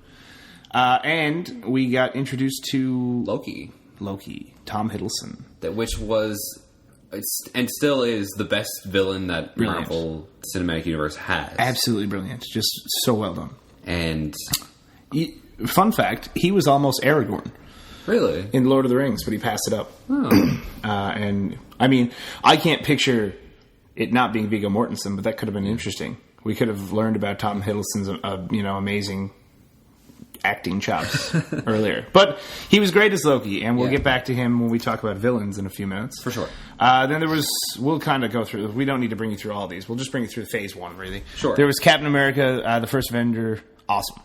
And we got introduced to Loki, Tom Hiddleston, which was and still is the best villain that Marvel Cinematic Universe has. Absolutely brilliant, just so well done. And fun fact, he was almost Aragorn. Really? In Lord of the Rings, but he passed it up. Oh. And I mean, I can't picture it not being Viggo Mortensen, but that could have been interesting. We could have learned about Tom Hiddleston's amazing acting chops earlier. But he was great as Loki, and we'll get back to him when we talk about villains in a few minutes. For sure. Then we'll kind of go through, we don't need to bring you through all these. We'll just bring you through phase one, really. Sure. There was Captain America, the First Avenger. Awesome.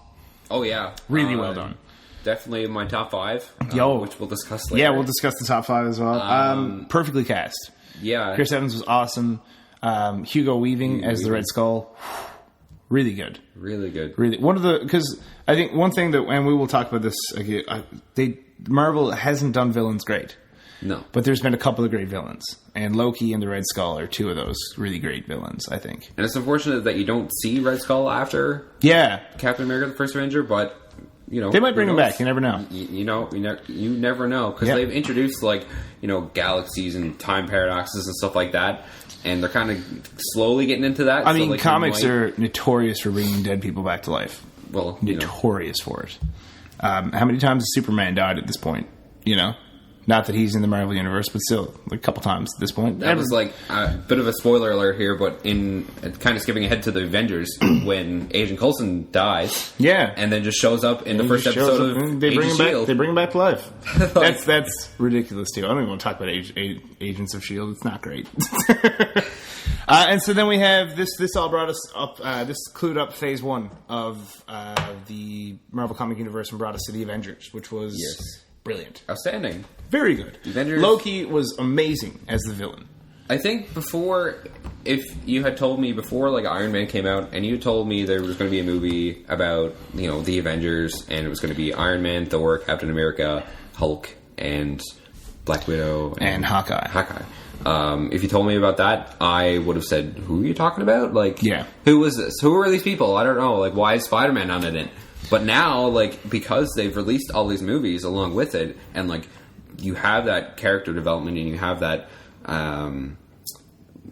Oh, yeah. Really well done. Definitely my top five, which we'll discuss later. Yeah, we'll discuss the top five as well. Perfectly cast. Yeah. Chris Evans was awesome. Hugo Weaving as the Red Skull. Really good. Really good. Really. Because I think one thing that, and we will talk about this again, Marvel hasn't done villains great. No. But there's been a couple of great villains. And Loki and the Red Skull are two of those really great villains, I think. And it's unfortunate that you don't see Red Skull after Captain America, the First Avenger, but, they might bring him back. You never know. You never know. Because they've introduced, galaxies and time paradoxes and stuff like that. And they're kind of slowly getting into that. I mean, comics are notorious for bringing dead people back to life. Well, notorious for it. How many times has Superman died at this point? Not that he's in the Marvel Universe, but still, like, a couple times at this point. That was like a bit of a spoiler alert here, but in kind of skipping ahead to the Avengers, when Agent Coulson dies, Yeah. and then just shows up in the He first shows episode up of and they bring Agents him of back. They bring him back to life. That's ridiculous too. I don't even want to talk about Agents of Shield. It's not great. And so then we have this. This all brought us up. This clued up phase 1 of the Marvel comic universe and brought us to the Avengers, which was brilliant, Outstanding. very good. Avengers. Loki was amazing as the villain. I think before, if you had told me before, like, Iron Man came out, and you told me there was going to be a movie about, you know, the Avengers, and it was going to be Iron Man, Thor, Captain America, Hulk, and Black Widow, And Hawkeye. If you told me about that, I would have said, "Who are you talking about? Like, Yeah. who was this? Who are these people? I don't know. Like, why is Spider-Man not in it?" But now, like, because they've released all these movies along with it, and, like, you have that character development and you have that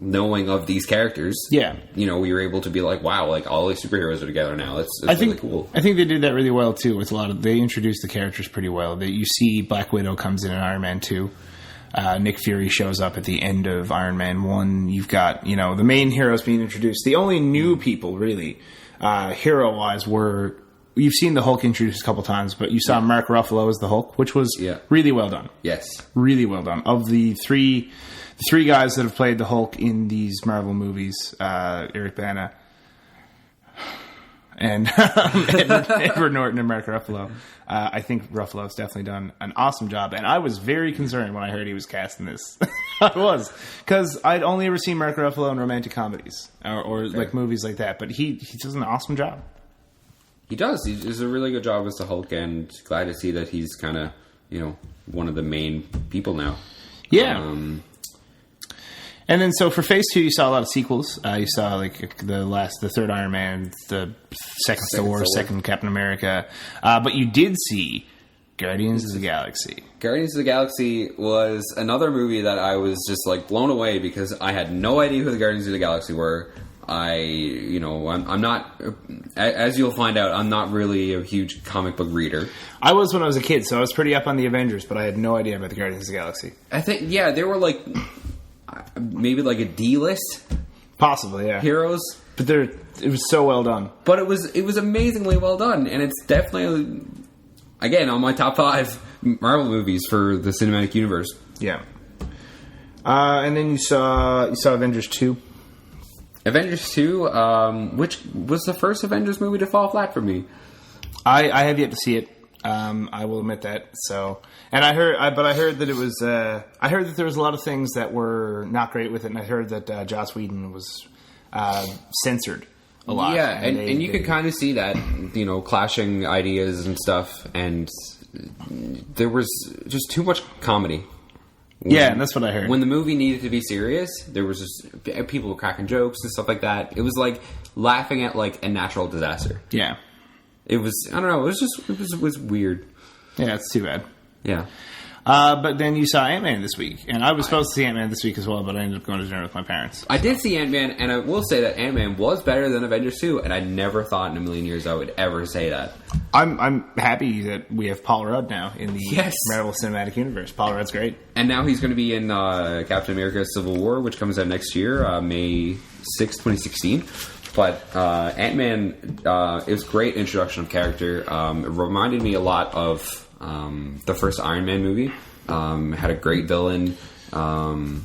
knowing of these characters. Yeah. You know, we were able to be like, wow, like, all these superheroes are together now. It's really cool. I think they did that really well too. With a lot of, they introduced the characters pretty well. That you see Black Widow comes in Iron Man 2. Nick Fury shows up at the end of Iron Man 1. You've got, you know, the main heroes being introduced. The only new people, really, hero-wise, were... You've seen the Hulk introduced a couple times, but you saw Mark Ruffalo as the Hulk, which was really well done. Yes. Really well done. Of the three guys that have played the Hulk in these Marvel movies, Eric Bana and Edward Norton and Mark Ruffalo, I think Ruffalo's definitely done an awesome job. And I was very concerned when I heard he was cast in this. I was. Because I'd only ever seen Mark Ruffalo in romantic comedies or like movies like that. But he does an awesome job. He does. He does a really good job as the Hulk, and glad to see that he's kind of, you know, one of the main people now. Yeah. And then, so for Phase 2, you saw a lot of sequels. You saw, like, the third Iron Man, the second Thor, second Captain America. But you did see Guardians of the Galaxy. Guardians of the Galaxy was another movie that I was just, like, blown away because I had no idea who the Guardians of the Galaxy were. I'm not, as you'll find out, I'm not really a huge comic book reader. I was when I was a kid, so I was pretty up on the Avengers, but I had no idea about the Guardians of the Galaxy. I think, they were like, maybe like a D-list Possibly, yeah. heroes. But it was so well done. But it was amazingly well done, and it's definitely, again, on my top 5 Marvel movies for the Cinematic Universe. Yeah. And then you saw Avengers 2. Avengers 2, which was the first Avengers movie to fall flat for me. I have yet to see it. I will admit that. So, and I heard that it was. I heard that there was a lot of things that were not great with it, and I heard that Joss Whedon was censored a lot. Yeah, and you could kind of see that, you know, clashing ideas and stuff, and there was just too much comedy. Yeah, that's what I heard. When the movie needed to be serious, there was just people were cracking jokes and stuff like that. It was like laughing at like a natural disaster. Yeah, it was. I don't know. It was weird. Yeah, it's too bad. Yeah. But then you saw Ant-Man this week, and I was supposed to see Ant-Man this week as well, but I ended up going to dinner with my parents. I did see Ant-Man, and I will say that Ant-Man was better than Avengers 2, and I never thought in a million years I would ever say that. I'm happy that we have Paul Rudd now in the Marvel Cinematic Universe. Paul Rudd's great. And now he's going to be in Captain America Civil War, which comes out next year, May 6, 2016. But Ant-Man, it was a great introduction of character. It reminded me a lot of the first Iron Man movie. Had a great villain, and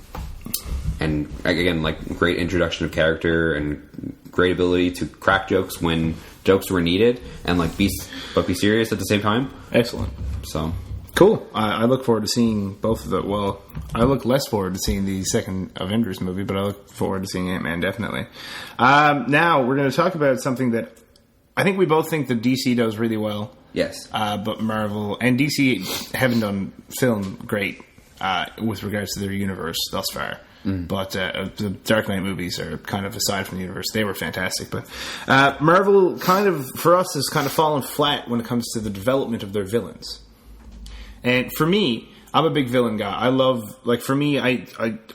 again, like, great introduction of character and great ability to crack jokes when jokes were needed, and like be serious at the same time. Excellent. So cool. I look forward to seeing both of the. Well, I look less forward to seeing the second Avengers movie, but I look forward to seeing Ant-Man definitely. Now we're going to talk about something that I think we both think that DC does really well. Yes. But Marvel and DC haven't done film great with regards to their universe thus far. But the Dark Knight movies are kind of aside from the universe. They were fantastic. But Marvel kind of, for us, has kind of fallen flat when it comes to the development of their villains. And for me, I'm a big villain guy. I love, like, for me, I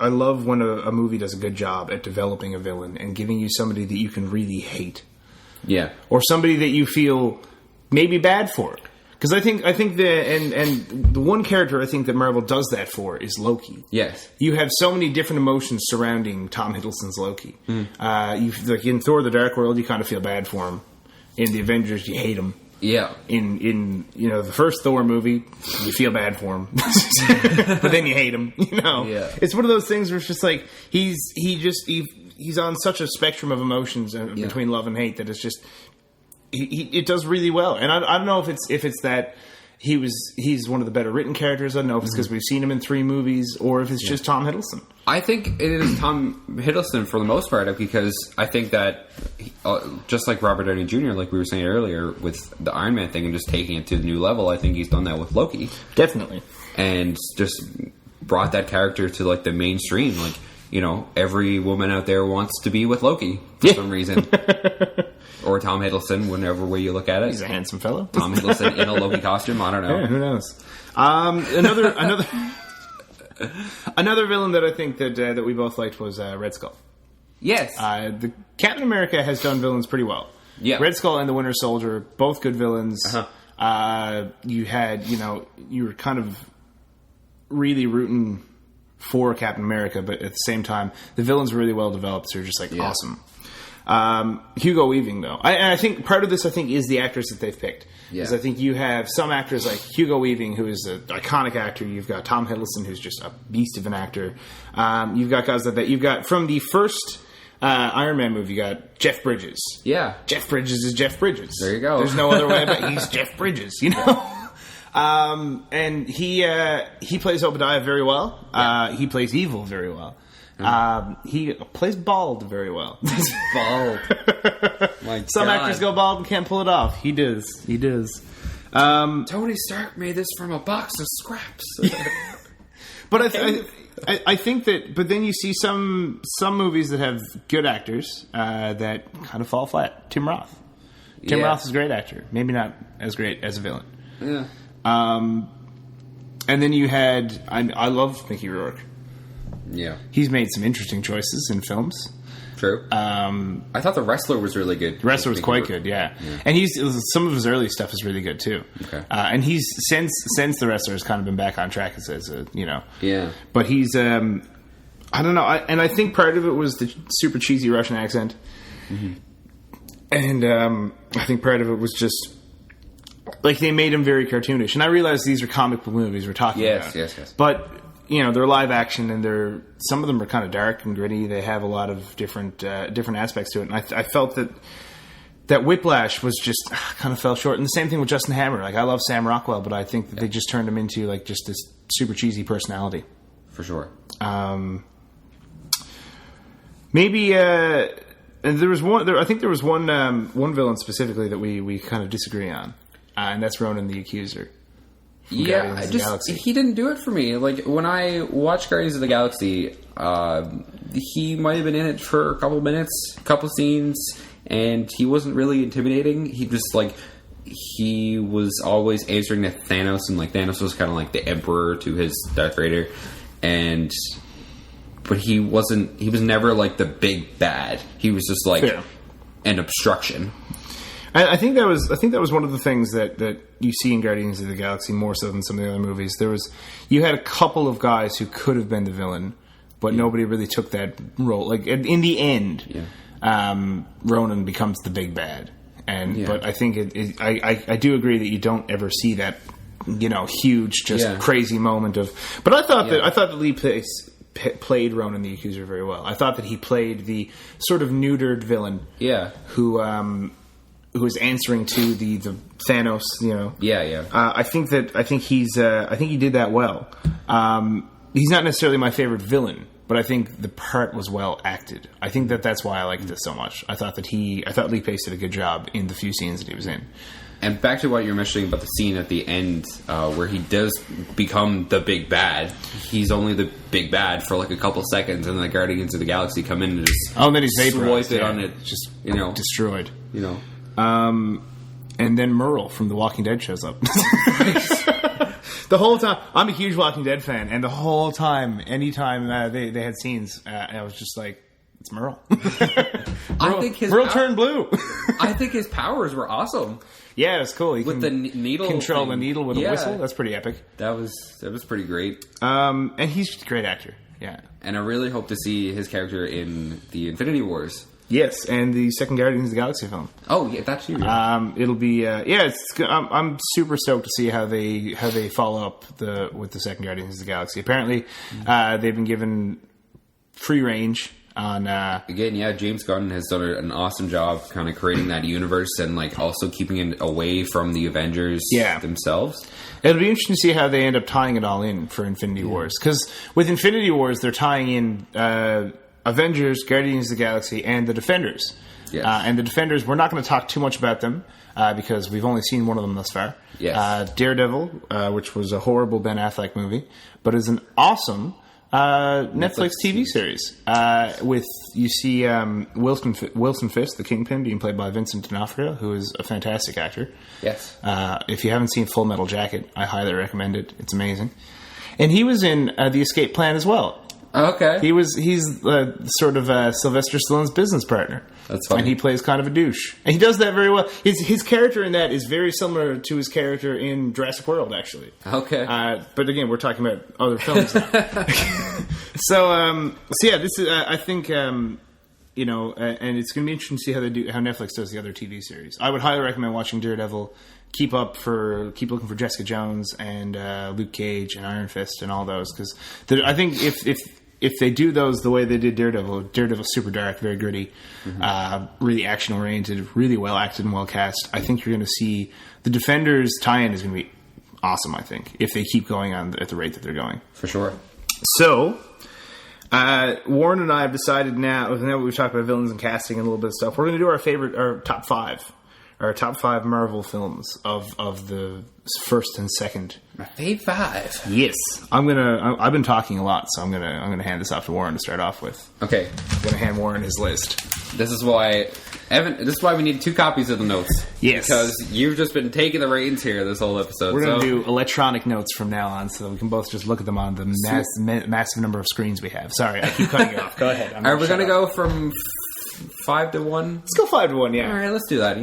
love when a movie does a good job at developing a villain and giving you somebody that you can really hate. Yeah. Or somebody that you feel maybe bad for. Because I think the one character I think that Marvel does that for is Loki. Yes. You have so many different emotions surrounding Tom Hiddleston's Loki. Like in Thor: The Dark World, you kind of feel bad for him. In the Avengers, you hate him. Yeah. In the first Thor movie, you feel bad for him, but then you hate him. Yeah. It's one of those things where it's just like he's on such a spectrum of emotions between love and hate that it's just it does really well. And I don't know if it's that he's one of the better written characters. I don't know if it's because we've seen him in 3 movies or if it's just Tom Hiddleston. I think it is Tom Hiddleston for the most part, because I think that just like Robert Downey Jr., like we were saying earlier with the Iron Man thing and just taking it to the new level, I think he's done that with Loki. Definitely. And just brought that character to like the mainstream. Like, every woman out there wants to be with Loki for some reason. Or Tom Hiddleston, whenever way you look at it. He's a handsome fellow. Tom Hiddleston in a Loki costume, I don't know. Yeah, who knows? Another villain that I think that we both liked was Red Skull. Yes. The Captain America has done villains pretty well. Yeah. Red Skull and the Winter Soldier, both good villains. You had, you were kind of really rooting for Captain America, but at the same time, the villains were really well developed, so you're just like, awesome. Hugo Weaving, though. I think part of this, is the actors that they've picked. Because I think you have some actors like Hugo Weaving, who is an iconic actor. You've got Tom Hiddleston, who's just a beast of an actor. You've got guys like that. You've got, from the first Iron Man movie, you got Jeff Bridges. Yeah. Jeff Bridges is Jeff Bridges. There you go. There's no other way, but he's Jeff Bridges, and he plays Obadiah very well. He plays evil very well. He plays bald very well. Bald. My Some God. actors go bald and can't pull it off. He does. Tony Stark made this from a box of scraps. But I think that. But then you see some movies that have good actors that kind of fall flat. Tim Roth. Tim Roth is a great actor. Maybe not as great as a villain. Yeah. And then you had. I love Mickey Rourke. Yeah. He's made some interesting choices in films. True. I thought The Wrestler was really good. The Wrestler was quite good, yeah. And some of his early stuff is really good too. Okay. And he's since The Wrestler has kind of been back on track as a Yeah. But he's I don't know. I think part of it was the super cheesy Russian accent, and I think part of it was just like they made him very cartoonish. And I realize these are comic book movies we're talking about. Yes. But they're live action, and some of them are kind of dark and gritty. They have a lot of different aspects to it, and I felt that Whiplash was just kind of fell short. And the same thing with Justin Hammer. Like, I love Sam Rockwell, but I think that they just turned him into like just this super cheesy personality. For sure. Maybe and there was one. I think there was one villain specifically that we kind of disagree on, and that's Ronan the Accuser. Yeah, he didn't do it for me. Like, when I watched Guardians of the Galaxy, he might have been in it for a couple minutes, a couple scenes, and he wasn't really intimidating. He just, he was always answering to Thanos, and, Thanos was kind of like the Emperor to his Darth Vader, but he was never, the big bad. He was just, an obstruction. I think that was one of the things that you see in Guardians of the Galaxy more so than some of the other movies. You had a couple of guys who could have been the villain, but nobody really took that role. Like, in the end, Ronan becomes the big bad, but I think I do agree that you don't ever see that huge crazy moment of. But I thought that Lee played Ronan the Accuser very well. I thought that he played the sort of neutered villain, who was answering to the Thanos, I think he did that well. He's not necessarily my favorite villain, but I think the part was well acted. I think that's why I liked it so much. I thought Lee Pace did a good job in the few scenes that he was in. And back to what you were mentioning about the scene at the end, where he does become the big bad. He's only the big bad for a couple seconds, and the Guardians of the Galaxy come in and just then he's vaporized, swipe it on it, just destroyed. And then Merle from The Walking Dead shows up. The whole time, I'm a huge Walking Dead fan, and the whole time, anytime they had scenes, I was just like, It's Merle. I think his Merle turned blue. I think his powers were awesome. Yeah, it's cool. He With the needle control thing. the needle with a Yeah. whistle. That's pretty epic. That was pretty great. And he's just a great actor. Yeah. And I really hope to see his character in the Infinity Wars. Yes, and the second Guardians of the Galaxy film. Oh, yeah, that's you. Yeah. It'll be I'm super stoked to see how they follow up with the second Guardians of the Galaxy. Apparently, they've been given free range on. Again, yeah, James Gunn has done an awesome job kind of creating that universe and like also keeping it away from the Avengers themselves. It'll be interesting to see how they end up tying it all in for Infinity Wars, because with Infinity Wars they're tying in Avengers, Guardians of the Galaxy, and the Defenders. Yes. And the Defenders, we're not going to talk too much about them because we've only seen one of them thus far. Yes. Daredevil, which was a horrible Ben Affleck movie, but is an awesome Netflix TV series. With you see Wilson Fisk, the Kingpin, being played by Vincent D'Onofrio, who is a fantastic actor. Yes. If you haven't seen Full Metal Jacket, I highly recommend it. It's amazing. And he was in The Escape Plan as well. Okay. He's sort of Sylvester Stallone's business partner. That's funny. And he plays kind of a douche. And he does that very well. His character in that is very similar to his character in Jurassic World, actually. Okay. But again, we're talking about other films now. So yeah, this is, I think, and it's going to be interesting to see how Netflix does the other TV series. I would highly recommend watching Daredevil. Keep looking for Jessica Jones and Luke Cage and Iron Fist and all those, because I think if they do those the way they did Daredevil's super dark, very gritty, really action oriented, really well acted and well cast. I think you're going to see the Defenders tie-in is going to be awesome. I think if they keep going on at the rate that they're going, for sure. So. Warren and I have decided now that we've talked about villains and casting and a little bit of stuff, we're going to do our top five Marvel films of the first and second. My fave five. Yes, I've been talking a lot, so I'm gonna hand this off to Warren to start off with. Okay, I'm gonna hand Warren his list. This is why we need 2 copies of the notes. Yes, because you've just been taking the reins here this whole episode. We're gonna do electronic notes from now on, so that we can both just look at them on the massive number of screens we have. Sorry, I keep cutting you off. Go ahead. Are we gonna go from 5 to 1? Let's go 5 to 1. Yeah. All right, let's do that.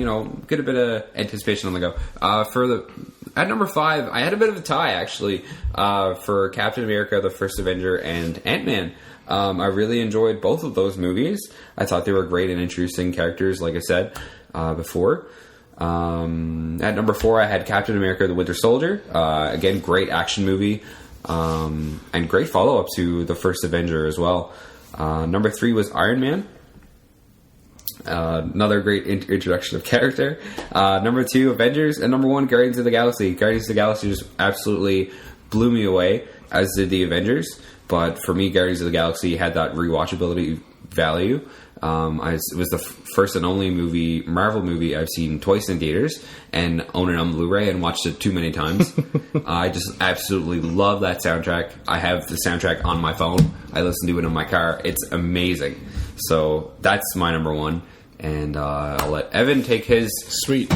Get a bit of anticipation on the go. At number 5, I had a bit of a tie actually for Captain America: The First Avenger and Ant-Man. I really enjoyed both of those movies. I thought they were great and introducing characters, like I said before. At number 4, I had Captain America: The Winter Soldier. Again, great action movie and great follow-up to The First Avenger as well. Number 3 was Iron Man. Another great introduction of character. Number 2, Avengers, and number 1, Guardians of the Galaxy. Guardians of the Galaxy just absolutely blew me away, as did the Avengers. But for me, Guardians of the Galaxy had that rewatchability value. It was the first and only Marvel movie I've seen twice in theaters and own it on Blu-ray and watched it too many times. I just absolutely love that soundtrack. I have the soundtrack on my phone. I listen to it in my car. It's amazing. So that's my number 1. And I'll let Evan take his sweet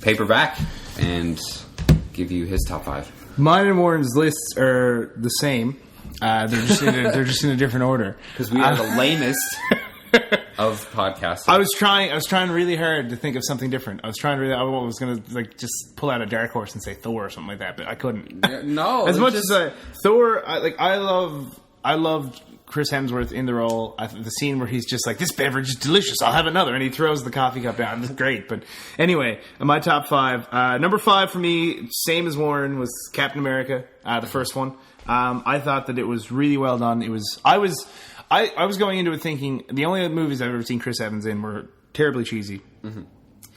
paperback and give you his top 5. Mine and Warren's lists are the same. They're just in a different order because we are the lamest of podcasts. I was trying really hard to think of something different. I was going to just pull out a dark horse and say Thor or something like that, but I couldn't. No, as much as Thor, I loved Chris Hemsworth in the role. The scene where he's just like, "This beverage is delicious. I'll have another," and he throws the coffee cup down. It's great. But anyway, my top 5. Number 5 for me, same as Warren, was Captain America, the first one. I thought that it was really well done. I was going into it thinking the only movies I've ever seen Chris Evans in were terribly cheesy. Mm-hmm.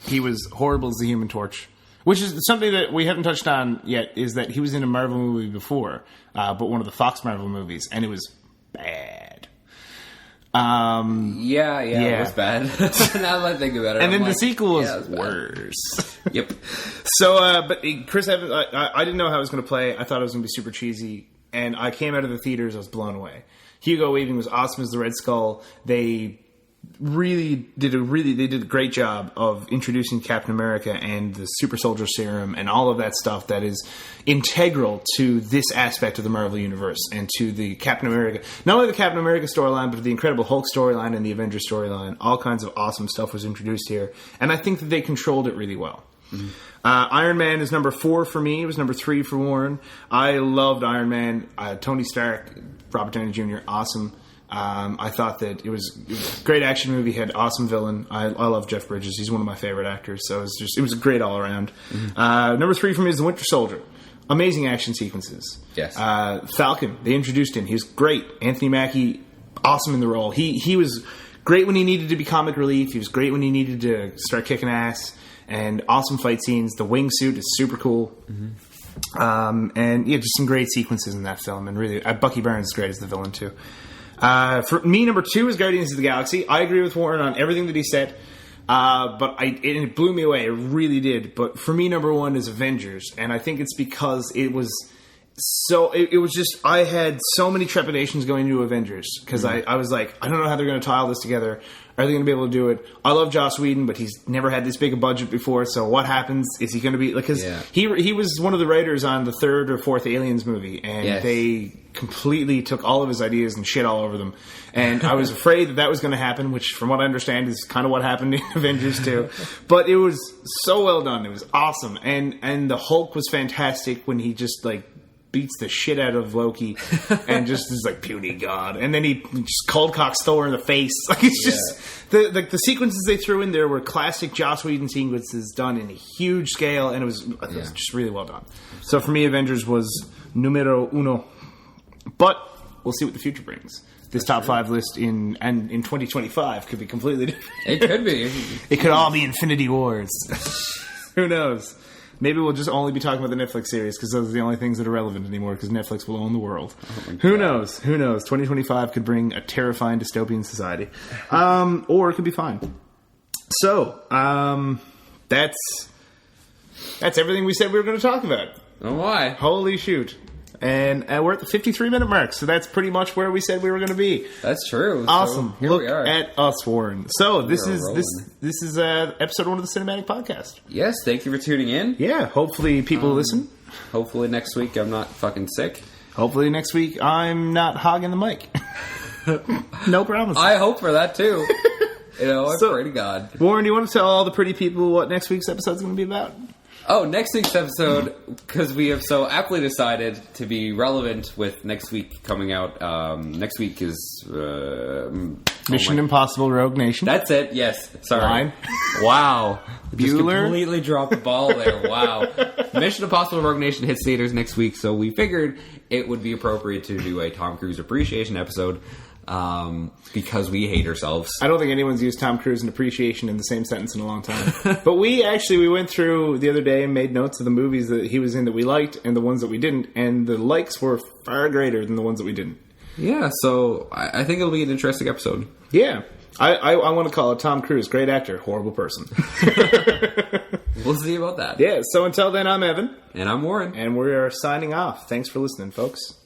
He was horrible as the Human Torch, which is something that we haven't touched on yet. Is that he was in a Marvel movie before, but one of the Fox Marvel movies, and it was bad. Yeah, it was bad. Now that I think about it, and then the sequel was worse. Yep. So, but Chris Evans, I didn't know how it was going to play. I thought it was going to be super cheesy, and I came out of the theaters. I was blown away. Hugo Weaving was awesome as the Red Skull. They really did a great job of introducing Captain America and the super soldier serum and all of that stuff that is integral to this aspect of the Marvel Universe and to the Captain America, not only the Captain America storyline, but the Incredible Hulk storyline and the Avengers storyline. All kinds of awesome stuff was introduced here, and I think that they controlled it really well. Mm-hmm. Iron Man is number 4 for me. It was number 3 for Warren. I loved Iron Man. Tony Stark, Robert Downey Jr., awesome. I thought that it was a great action movie. Had awesome villain. I love Jeff Bridges. He's one of my favorite actors. So it was great all around. Mm-hmm. Number 3 for me is The Winter Soldier. Amazing action sequences. Yes. Falcon. They introduced him. He was great. Anthony Mackie, awesome in the role. He was great when he needed to be comic relief. He was great when he needed to start kicking ass. And awesome fight scenes. The wingsuit is super cool. Mm-hmm. And yeah, just some great sequences in that film. And really, Bucky Barnes is great as the villain too. For me, number 2 is Guardians of the Galaxy. I agree with Warren on everything that he said, but it blew me away. It really did. But for me, number 1 is Avengers, and I think it's because it was so. It was just I had so many trepidations going into Avengers because I was like, I don't know how they're going to tie all this together. Are they going to be able to do it? I love Joss Whedon, but he's never had this big a budget before. So what happens? Is he going to be like? Because he was one of the writers on the 3rd or 4th Aliens movie, and they completely took all of his ideas and shit all over them. And I was afraid that was going to happen, which, from what I understand, is kind of what happened in Avengers 2. But it was so well done. It was awesome, and the Hulk was fantastic when he just like beats the shit out of Loki and just is like puny god, and then he just cold cocks Thor in the face. Like it's just the sequences they threw in there were classic Joss Whedon sequences done in a huge scale, and it was just really well done. So for me, Avengers was numero uno, but we'll see what the future brings. This top 5 list in 2025 could be completely different. It could be. It could all be Infinity Wars. Who knows? Maybe we'll just only be talking about the Netflix series because those are the only things that are relevant anymore because Netflix will own the world. Who knows? Who knows? 2025 could bring a terrifying dystopian society. Or it could be fine. So, that's everything we said we were going to talk about. Oh, why? Holy shoot. And we're at the 53-minute mark, so that's pretty much where we said we were going to be. That's true. Awesome. So here Look we are. at us, Warren. So this is episode 1 of the Cinemanic podcast. Yes, thank you for tuning in. Yeah, hopefully people listen. Hopefully next week I'm not fucking sick. Hopefully next week I'm not hogging the mic. No promise. I hope for that too. I pray to God. Warren, do you want to tell all the pretty people what next week's episode is going to be about? Oh, next week's episode, because we have so aptly decided to be relevant with next week coming out. Next week is... Mission Impossible Rogue Nation. That's it, yes. Sorry. Line. Wow. Bueller. Just completely dropped the ball there. Wow. Mission Impossible Rogue Nation hits theaters next week, so we figured it would be appropriate to do a Tom Cruise appreciation episode. Because we hate ourselves. I don't think anyone's used Tom Cruise and appreciation in the same sentence in a long time. But we went through the other day and made notes of the movies that he was in that we liked and the ones that we didn't, and the likes were far greater than the ones that we didn't. Yeah, so I think it'll be an interesting episode. Yeah. I want to call it Tom Cruise, great actor, horrible person. We'll see about that. Yeah, so until then, I'm Evan. And I'm Warren. And we are signing off. Thanks for listening, folks.